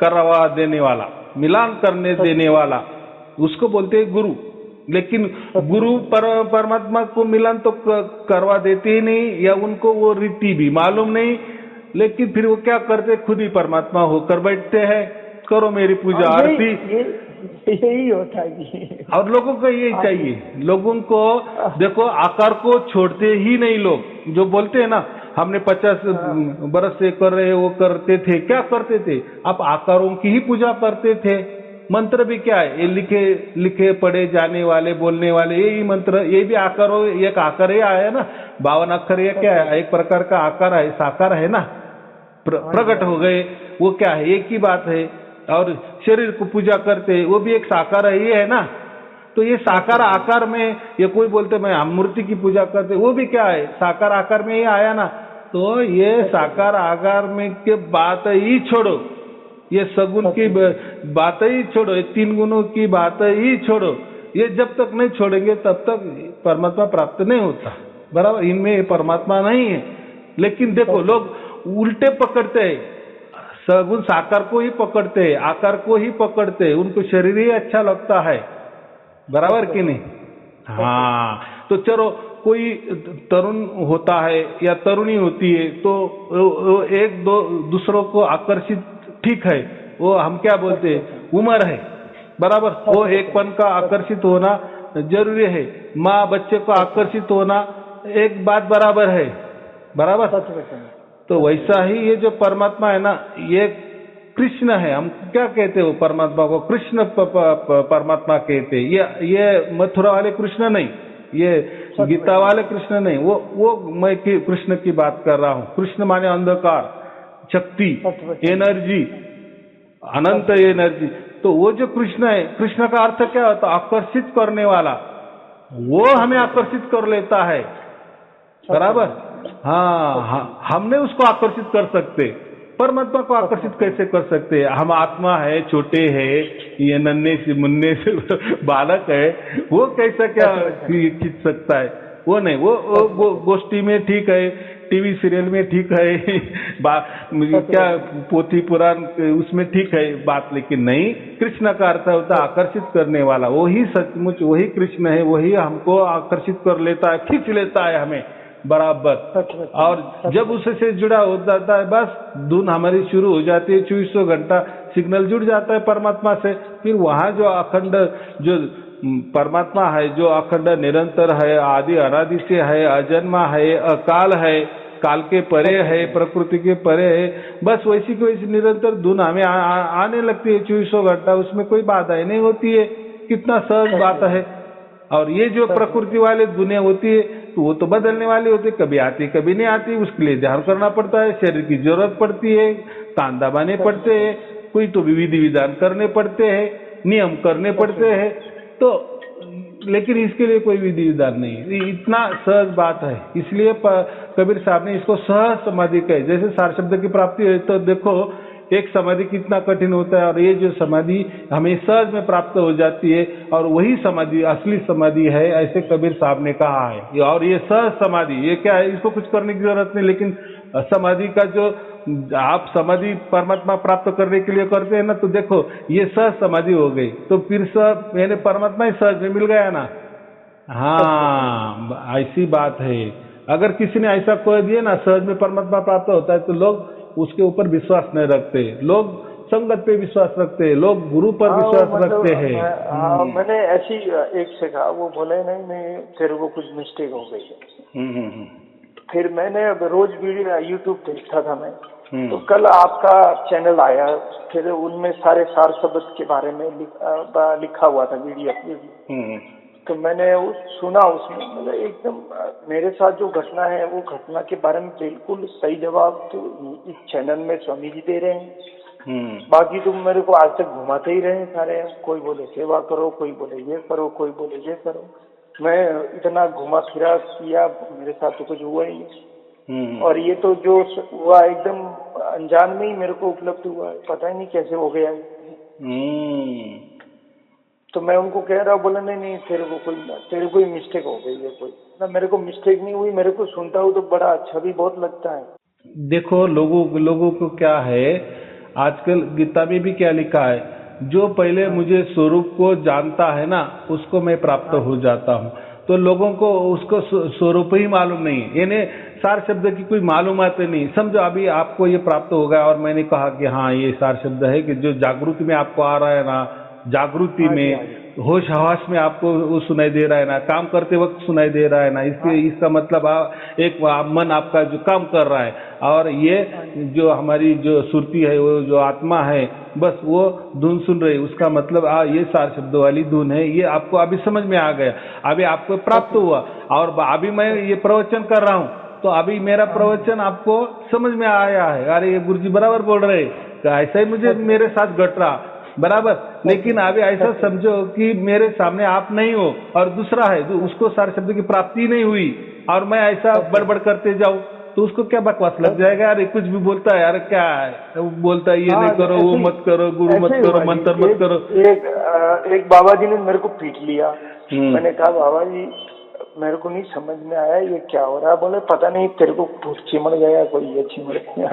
करवा देने वाला, मिलान करने देने वाला, उसको बोलते हैं गुरु। लेकिन गुरु परमात्मा को मिलन तो करवा देते ही नहीं, या उनको वो रीति भी मालूम नहीं, लेकिन फिर वो क्या करते, खुद ही परमात्मा होकर बैठते हैं, करो मेरी पूजा आरती। यही होता है जी। और लोगों को यही चाहिए, लोगों को देखो आकार को छोड़ते ही नहीं लोग, जो बोलते हैं ना हमने 50 बरस से कर रहे, वो करते थे, क्या करते थे, आप आकारों की ही पूजा करते थे। मंत्र भी क्या है, ये लिखे पढ़े जाने वाले बोलने वाले यही मंत्र, ये भी आकारों, एक आकार ही आया ना, 52 अक्षर, ये क्या है, एक प्रकार का आकार है, साकार है ना, प्रकट हो गए, वो क्या है, एक ही बात है। और शरीर को पूजा करते वो भी एक साकार है, ये है ना। तो ये साकार आकार में, ये कोई बोलते मैं हम मूर्ति की पूजा करते, वो भी क्या है, साकार आकार में ही आया ना। तो ये साकार आकार में के बात ही छोड़ो, ये सगुण की बात ही छोड़ो, ये 3 गुणों की बात ही छोड़ो, ये जब तक नहीं छोड़ेंगे तब तक परमात्मा प्राप्त नहीं होता, बराबर। इनमें परमात्मा नहीं है। लेकिन देखो लोग उल्टे पकड़ते हैं, सगुण साकार को ही पकड़ते हैं, आकार को ही पकड़ते हैं, उनको शरीर ही अच्छा लगता है, बराबर कि नहीं। हाँ, तो चलो कोई तरुण होता है या तरुणी होती है, तो एक दो दूसरों को आकर्षित, ठीक है, वो हम क्या बोलते हैं, उम्र है, बराबर। वो एकपन का आकर्षित होना जरूरी है, माँ बच्चे को आकर्षित होना एक बात बराबर है, बराबर। तो वैसा ही ये जो परमात्मा है ना, ये कृष्ण है। हम क्या कहते हैं, वो परमात्मा को कृष्ण परमात्मा कहते हैं। ये मथुरा वाले कृष्ण नहीं, ये गीता वाले कृष्ण नहीं, वो मैं कृष्ण की बात कर रहा हूँ। कृष्ण माने अंधकार, शक्ति, एनर्जी, अनंत एनर्जी। तो वो जो कृष्ण है, कृष्ण का अर्थ क्या होता है, आकर्षित करने वाला, वो हमें आकर्षित कर लेता है, बराबर। हाँ, हमने उसको आकर्षित कर सकते, परमात्मा को आकर्षित कैसे कर सकते हैं। हम आत्मा है, छोटे है, ये नन्हे से मुन्ने से बालक है, वो कैसा क्या खींच सकता है, वो नहीं। वो गोष्ठी में ठीक है, टीवी सीरियल में ठीक है, क्या पोथी पुराण उसमें ठीक है बात, लेकिन नहीं। कृष्ण का अर्थ होता है आकर्षित करने वाला, वही सचमुच वही कृष्ण है, वही हमको आकर्षित कर लेता है, खींच लेता है हमें, बराबर। और जब उससे जुड़ा हो जाता है, बस धुन हमारी शुरू हो जाती है, 24 घंटा सिग्नल जुड़ जाता है परमात्मा से। फिर वहाँ जो अखंड जो परमात्मा है, जो अखंड निरंतर है, आदि अनादि से है, अजन्मा है, अकाल है, काल के परे है, प्रकृति के परे है, बस वैसी की वैसी निरंतर धुन हमें आने लगती है 24 घंटा, उसमें कोई बाधा नहीं होती है। कितना सहज बात है। और ये जो प्रकृति वाली दुनिया होती है, तो वो तो बदलने वाली होती है, कभी आती कभी नहीं आती, उसके लिए ध्यान करना पड़ता है, शरीर की जरूरत पड़ती है, तान दबाने पड़ते हैं, कोई तो विधि विधान करने पड़ते हैं, नियम करने पड़ते हैं। तो लेकिन इसके लिए कोई विधि विधान नहीं, इतना सहज बात है। इसलिए कबीर साहब ने इसको सहज समाधि कहे। जैसे सार शब्द की प्राप्ति है, तो देखो एक समाधि कितना कठिन होता है, और ये जो समाधि हमें सहज में प्राप्त हो जाती है, और वही समाधि असली समाधि है, ऐसे कबीर साहब ने कहा है। और ये सहज समाधि, ये क्या है, इसको कुछ करने की जरूरत नहीं। लेकिन समाधि का जो आप समाधि परमात्मा प्राप्त करने के लिए करते हैं ना, तो देखो ये सहज समाधि हो गई, तो फिर सब मैंने परमात्मा ही सहज में मिल गया ना। हाँ, ऐसी बात है। अगर किसी ने ऐसा कह दिया ना, सहज में परमात्मा प्राप्त होता है, तो लोग उसके ऊपर विश्वास नहीं रखते, लोग संगत पे विश्वास रखते हैं, लोग गुरु पर विश्वास रखते हैं। मैंने ऐसी एक से कहा, वो बोले नहीं तेरे को कुछ मिस्टेक हो गई है। फिर मैंने अब रोज वीडियो यूट्यूब देखता था मैं, तो कल आपका चैनल आया, फिर उनमें सारे सार शब्द के बारे में लिखा हुआ था वीडियो। तो मैंने सुना, उसमें मतलब एकदम मेरे साथ जो घटना है, वो घटना के बारे में बिल्कुल सही जवाब तो इस चैनल में स्वामी जी दे रहे हैं। बाकी तुम मेरे को आज तक घुमाते ही रहे सारे, कोई बोले सेवा करो, कोई बोले ये करो, कोई बोले ये करो। मैं इतना घुमा फिरा किया, मेरे साथ तो कुछ हुआ ही नहीं। और ये तो जो हुआ एकदम अनजान में ही मेरे को उपलब्ध हुआ है, पता ही नहीं कैसे हो गया। तो मैं उनको कह रहा हूँ, बोला नहीं तेरे को ही मिस्टेक हो गई है, कोई ना, मेरे को मिस्टेक नहीं हुई। मेरे को सुनता हूँ तो बड़ा अच्छा भी बहुत लगता है। देखो लोगों को क्या है, आजकल गीता में भी क्या लिखा है, जो पहले मुझे स्वरूप को जानता है ना, उसको मैं प्राप्त हो जाता हूँ। तो लोगों को उसको स्वरूप ही मालूम नहीं है, यानी सार शब्द की कोई मालूमात नहीं। समझो अभी आपको ये प्राप्त हो गया और मैंने कहा कि हाँ ये सार शब्द है, कि जो जागृति में आपको आ रहा है ना, जागृति में होश हवास में आपको वो सुनाई दे रहा है ना, काम करते वक्त सुनाई दे रहा है ना, इसका मतलब एक मन आपका जो काम कर रहा है, और ये जो हमारी जो सुरती है, वो जो आत्मा है, बस वो धुन सुन रही, उसका मतलब ये सार शब्द वाली धुन है। ये आपको अभी समझ में आ गया, अभी आपको प्राप्त हुआ। और अभी मैं ये प्रवचन कर रहा हूँ, तो अभी मेरा प्रवचन आपको समझ में आया है, अरे ये गुरुजी बराबर बोल रहे, तो ऐसा ही मुझे मेरे साथ घट रहा बराबर। लेकिन अभी ऐसा समझो कि मेरे सामने आप नहीं हो और दूसरा है, तो उसको सारे शब्द की प्राप्ति नहीं हुई, और मैं ऐसा बड़बड़ करते जाऊं, तो उसको क्या बकवास लग जाएगा। अरे कुछ भी बोलता है, यार क्या है, वो बोलता है ये नहीं करो, वो मत करो, गुरु मत करो, मंत्र मत करो। एक बाबा जी ने मेरे को पीट लिया। मैंने कहा बाबा जी मेरे को नहीं समझ में आया ये क्या हो रहा है। बोले पता नहीं तेरे को भूत चिमड़ गया, कोई ये चिमड़ गया।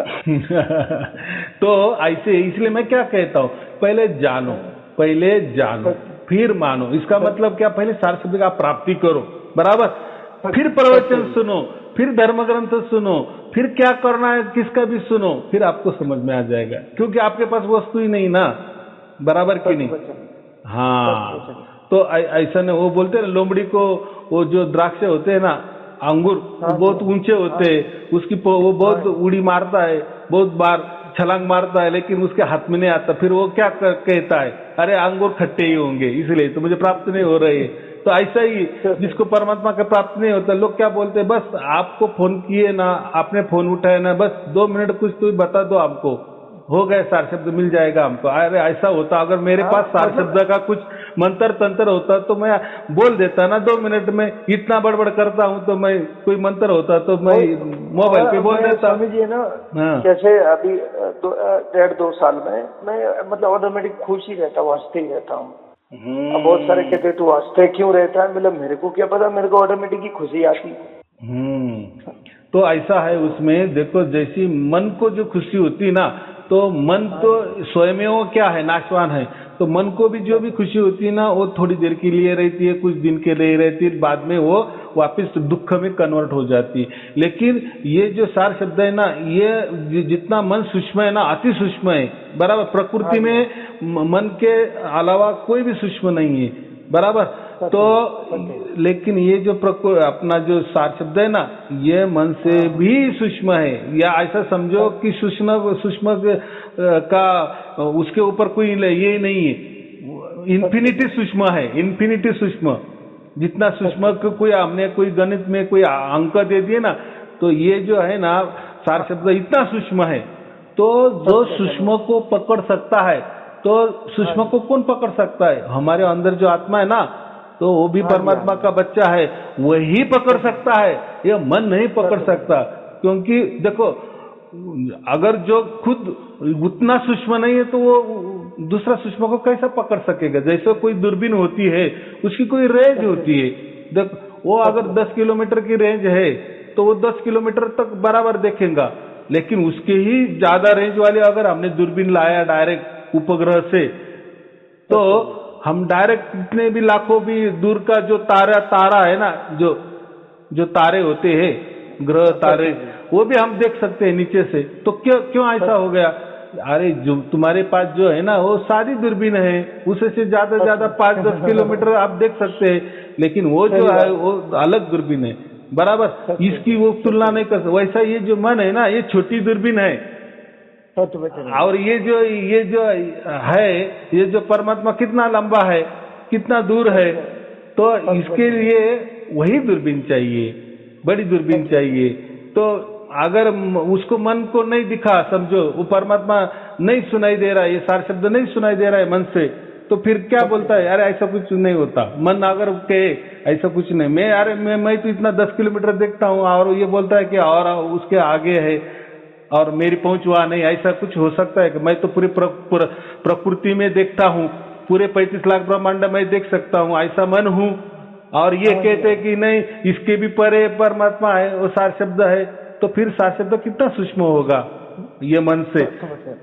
तो ऐसे, इसलिए मैं क्या कहता हूँ, पहले जानो फिर मानो। इसका मतलब क्या, पहले सार शब्द का प्राप्ति करो बराबर, फिर प्रवचन सुनो, फिर धर्म ग्रंथ सुनो, फिर क्या करना है किसका भी सुनो, फिर आपको समझ में आ जाएगा, क्योंकि आपके पास वस्तु ही नहीं ना, बराबर कि नहीं। हाँ, तो ऐसा नहीं, वो बोलते हैं लोमड़ी को, वो जो द्राक्ष होते हैं ना, अंगूर, बहुत ऊंचे होते हैं, उसकी वो बहुत उड़ी मारता है, बहुत बार छलांग मारता है, लेकिन उसके हाथ में नहीं आता। फिर वो क्या कहता है, अरे अंगूर खट्टे ही होंगे, इसलिए तो मुझे प्राप्त नहीं हो रहे। तो ऐसा ही जिसको परमात्मा का प्राप्त नहीं होता, लोग क्या बोलते हैं, बस आपको फोन किए ना, आपने फोन उठाया ना, बस 2 मिनट कुछ तो बता दो हमको, हो गए सार शब्द मिल जाएगा हमको। अरे ऐसा होता, अगर मेरे पास सार शब्द का कुछ मंत्र तंत्र होता तो मैं बोल देता ना 2 मिनट में। इतना बड़बड़ करता हूँ तो मैं, कोई मंत्र होता तो मैं मोबाइल पे बोल देता। समझिए ना, जैसे अभी 1.5-2 साल में मैं मतलब ऑटोमेटिक खुश ही रहता हूँ, हंसते ही रहता हूँ। अब बहुत सारे कहते तू हंसते क्यों रहता है, मतलब मेरे को क्या पता, मेरे को ऑटोमेटिक ही खुशी आती। तो ऐसा है उसमें, देखो जैसी मन को जो खुशी होती ना, तो मन तो स्वयं वो क्या है, नाशवान है। तो मन को भी जो भी खुशी होती है ना, वो थोड़ी देर के लिए रहती है, कुछ दिन के लिए रहती है, बाद में वो वापस दुख में कन्वर्ट हो जाती है। लेकिन ये जो सार शब्द है ना, ये जितना मन सूक्ष्म है ना, अति सूक्ष्म है बराबर। प्रकृति में मन के अलावा कोई भी सूक्ष्म नहीं है बराबर। तो लेकिन ये जो अपना जो सार शब्द है ना, ये मन से भी सूक्ष्म है, या ऐसा समझो कि सूक्ष्म का उसके ऊपर कोई ये नहीं है, इन्फिनिटी सूक्ष्म है, इन्फिनिटी सूक्ष्म। जितना सूक्ष्म कोई हमने कोई गणित में कोई अंक दे दिए ना, तो ये जो है ना सार शब्द इतना सूक्ष्म है। तो जो सूक्ष्म को पकड़ सकता है, तो सूक्ष्म को कौन पकड़ सकता है, हमारे अंदर जो आत्मा है ना, तो वो भी परमात्मा का बच्चा है, वही पकड़ सकता है, ये मन नहीं पकड़ सकता। क्योंकि देखो, अगर जो खुद उतना सूक्ष्म नहीं है, तो वो दूसरा सूक्ष्म को कैसा पकड़ सकेगा। जैसे कोई दूरबीन होती है, उसकी कोई रेंज होती है, देख वो अगर 10 किलोमीटर की रेंज है, तो वो 10 किलोमीटर तक बराबर देखेगा। लेकिन उसके ही ज्यादा रेंज वाले अगर हमने दूरबीन लाया डायरेक्ट उपग्रह से, तो हम डायरेक्ट इतने भी लाखों भी दूर का जो तारा है ना, जो तारे होते हैं, ग्रह तारे, वो भी हम देख सकते हैं नीचे से। तो क्यों ऐसा हो गया? अरे जो तुम्हारे पास जो है ना, वो सारी दूरबीन है, उसे से ज्यादा 5-10 किलोमीटर आप देख सकते हैं, लेकिन वो जो है वो अलग दूरबीन है बराबर। इसकी वो तुलना नहीं कर सकते। वैसा ये जो मन है ना, ये छोटी दूरबीन है, और ये जो है, ये जो परमात्मा कितना लंबा है, कितना दूर है। तो इसके लिए वही दूरबीन चाहिए, बड़ी दूरबीन चाहिए। तो अगर उसको मन को नहीं दिखा, समझो वो परमात्मा नहीं सुनाई दे रहा है, ये सारे शब्द नहीं सुनाई दे रहा है मन से, तो फिर क्या बोलता है, अरे ऐसा कुछ नहीं होता। मन अगर कहे ऐसा कुछ नहीं, मैं तो इतना 10 किलोमीटर देखता हूँ, और ये बोलता है कि और उसके आगे है और मेरी पहुंच वहां नहीं, ऐसा कुछ हो सकता है कि मैं तो पूरी प्रकृति में देखता हूँ, पूरे 35 लाख ब्रह्मांड में देख सकता हूँ, ऐसा मन हूँ। और ये कहते हैं कि नहीं, इसके भी परे परमात्मा है, वो सार शब्द है। तो फिर सार शब्द कितना सूक्ष्म होगा ये मन से।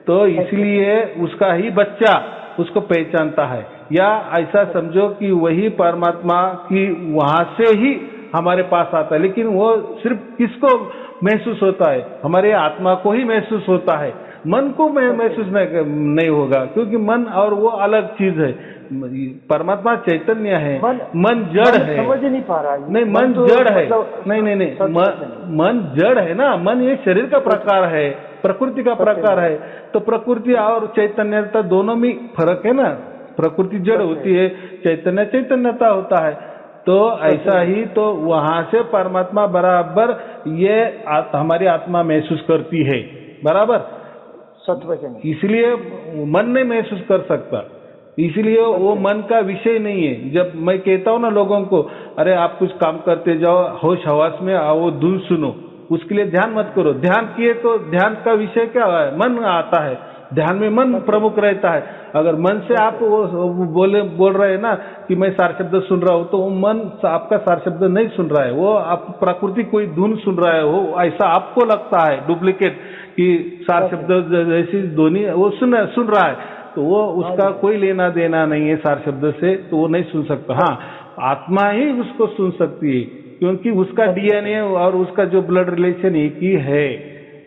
तो इसलिए उसका ही बच्चा उसको पहचानता है, या ऐसा समझो कि वही परमात्मा की वहां से ही हमारे पास आता है, लेकिन वो सिर्फ किसको महसूस होता है? हमारे आत्मा को ही महसूस होता है, मन को महसूस नहीं होगा, क्योंकि मन और वो अलग चीज है। परमात्मा चैतन्य है, मन जड़ है। समझ नहीं पा रहा नहीं, मन जड़ है। नहीं, मन जड़ है ना, मन ये शरीर का प्रकार है, प्रकृति का प्रकार है। तो प्रकृति और चैतन्यता दोनों में फर्क है ना, प्रकृति जड़ होती है, चैतन्य चैतन्यता होता है। तो ऐसा ही तो वहां से परमात्मा बराबर ये हमारी आत्मा महसूस करती है, बराबर सत्वचन। इसलिए मन नहीं महसूस कर सकता, इसलिए वो मन का विषय नहीं है। जब मैं कहता हूँ ना लोगों को, अरे आप कुछ काम करते जाओ, होश हवास में आओ, धुन सुनो, उसके लिए ध्यान मत करो। ध्यान किए तो ध्यान का विषय क्या है? मन आता है, ध्यान में मन प्रमुख रहता है। अगर मन से आप वो बोल रहे हैं ना कि मैं सार शब्द सुन रहा हूँ, तो वो मन आपका सार शब्द नहीं सुन रहा है, वो आप प्रकृति कोई धुन सुन रहा है, वो ऐसा आपको लगता है डुप्लीकेट कि सार शब्द जैसी ध्वनि वो सुन रहा है, तो वो उसका कोई लेना देना नहीं है सार शब्द से, तो वो नहीं सुन सकता। हाँ, आत्मा ही उसको सुन सकती है, क्योंकि उसका डीएनए और उसका जो ब्लड रिलेशन एक ही है।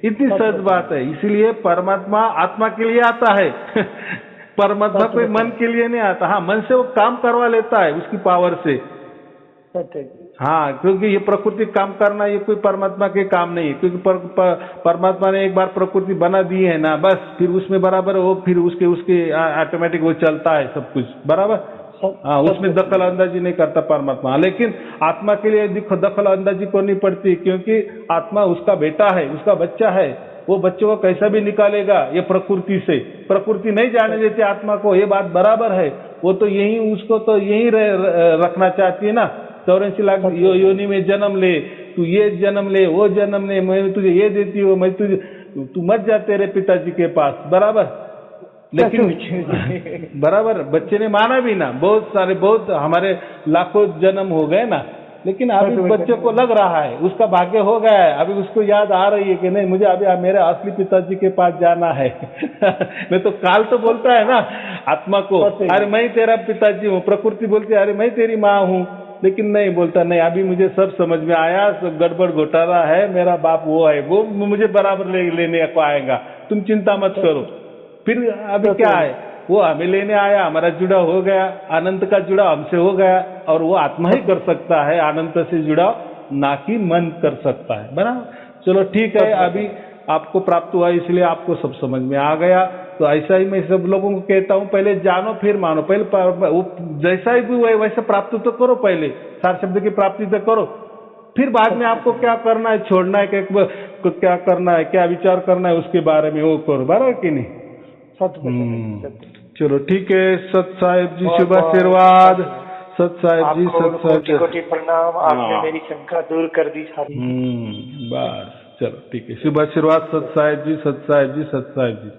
इतनी सहज बात है। इसीलिए परमात्मा आत्मा के लिए आता है परमात्मा कोई मन के लिए नहीं आता। हाँ, मन से वो काम करवा लेता है उसकी पावर से। हाँ, क्योंकि ये प्रकृति काम करना ये कोई परमात्मा के काम नहीं है, क्योंकि परमात्मा ने एक बार प्रकृति बना दी है ना, बस फिर उसमें बराबर वो फिर उसके ऑटोमेटिक वो चलता है सब कुछ बराबर। हाँ, उसमें दखल अंदाजी नहीं करता परमात्मा। लेकिन आत्मा के लिए दखल अंदाजी करनी पड़ती, क्योंकि आत्मा उसका बेटा है, उसका बच्चा है, वो बच्चे को कैसा भी निकालेगा ये प्रकृति से। प्रकृति नहीं जाने देती आत्मा को, ये बात बराबर है। वो तो यही उसको तो यही रखना चाहती है ना, 84 लाख योनि में जन्म ले, तू ये जन्म ले, वो जन्म ले, मैं तुझे ये देती हूँ, मैं तुझे, तू मत जा तेरे पिताजी के पास, बराबर। लेकिन बराबर बच्चे ने माना भी ना, बहुत हमारे लाखों जन्म हो गए ना, लेकिन अभी बच्चे को लग रहा है उसका भाग्य हो गया है, अभी उसको याद आ रही है कि नहीं मुझे अभी मेरे असली पिताजी के पास जाना है मैं तो काल तो बोलता है ना आत्मा को, अरे मैं तेरा पिताजी हूँ, प्रकृति बोलती है अरे मैं तेरी माँ हूँ, लेकिन नहीं बोलता, नहीं अभी मुझे सब समझ में आया, सब गड़बड़ घोटाला है, मेरा बाप वो है, वो मुझे बराबर लेने को आएगा, तुम चिंता मत करो। फिर अभी क्या है, वो हमें लेने आया, हमारा जुड़ा हो गया, अनंत का जुड़ा हमसे हो गया, और वो आत्मा ही कर सकता है अनंत से जुड़ा, ना कि मन कर सकता है, बराबर। चलो ठीक है, अभी आपको प्राप्त हुआ इसलिए आपको सब समझ में आ गया। तो ऐसा ही मैं सब लोगों को कहता हूँ, पहले जानो फिर मानो, पहले वो जैसा ही भी हुआ वैसे प्राप्त तो करो, पहले सार शब्द की प्राप्ति तो करो, फिर बाद में आपको क्या करना है, छोड़ना है क्या करना है, क्या विचार करना है उसके बारे में वो करो, बराबर कि नहीं। चलो ठीक है, सत साहिब जी शुभ आशीर्वाद, सत साहिब जी, सत साहिब जी कोटि प्रणाम, आपने मेरी शंका दूर कर दी सारी। बस चलो ठीक है, शुभ आशीर्वाद, सत साहिब जी, सत साहिब जी, सत साहिब जी।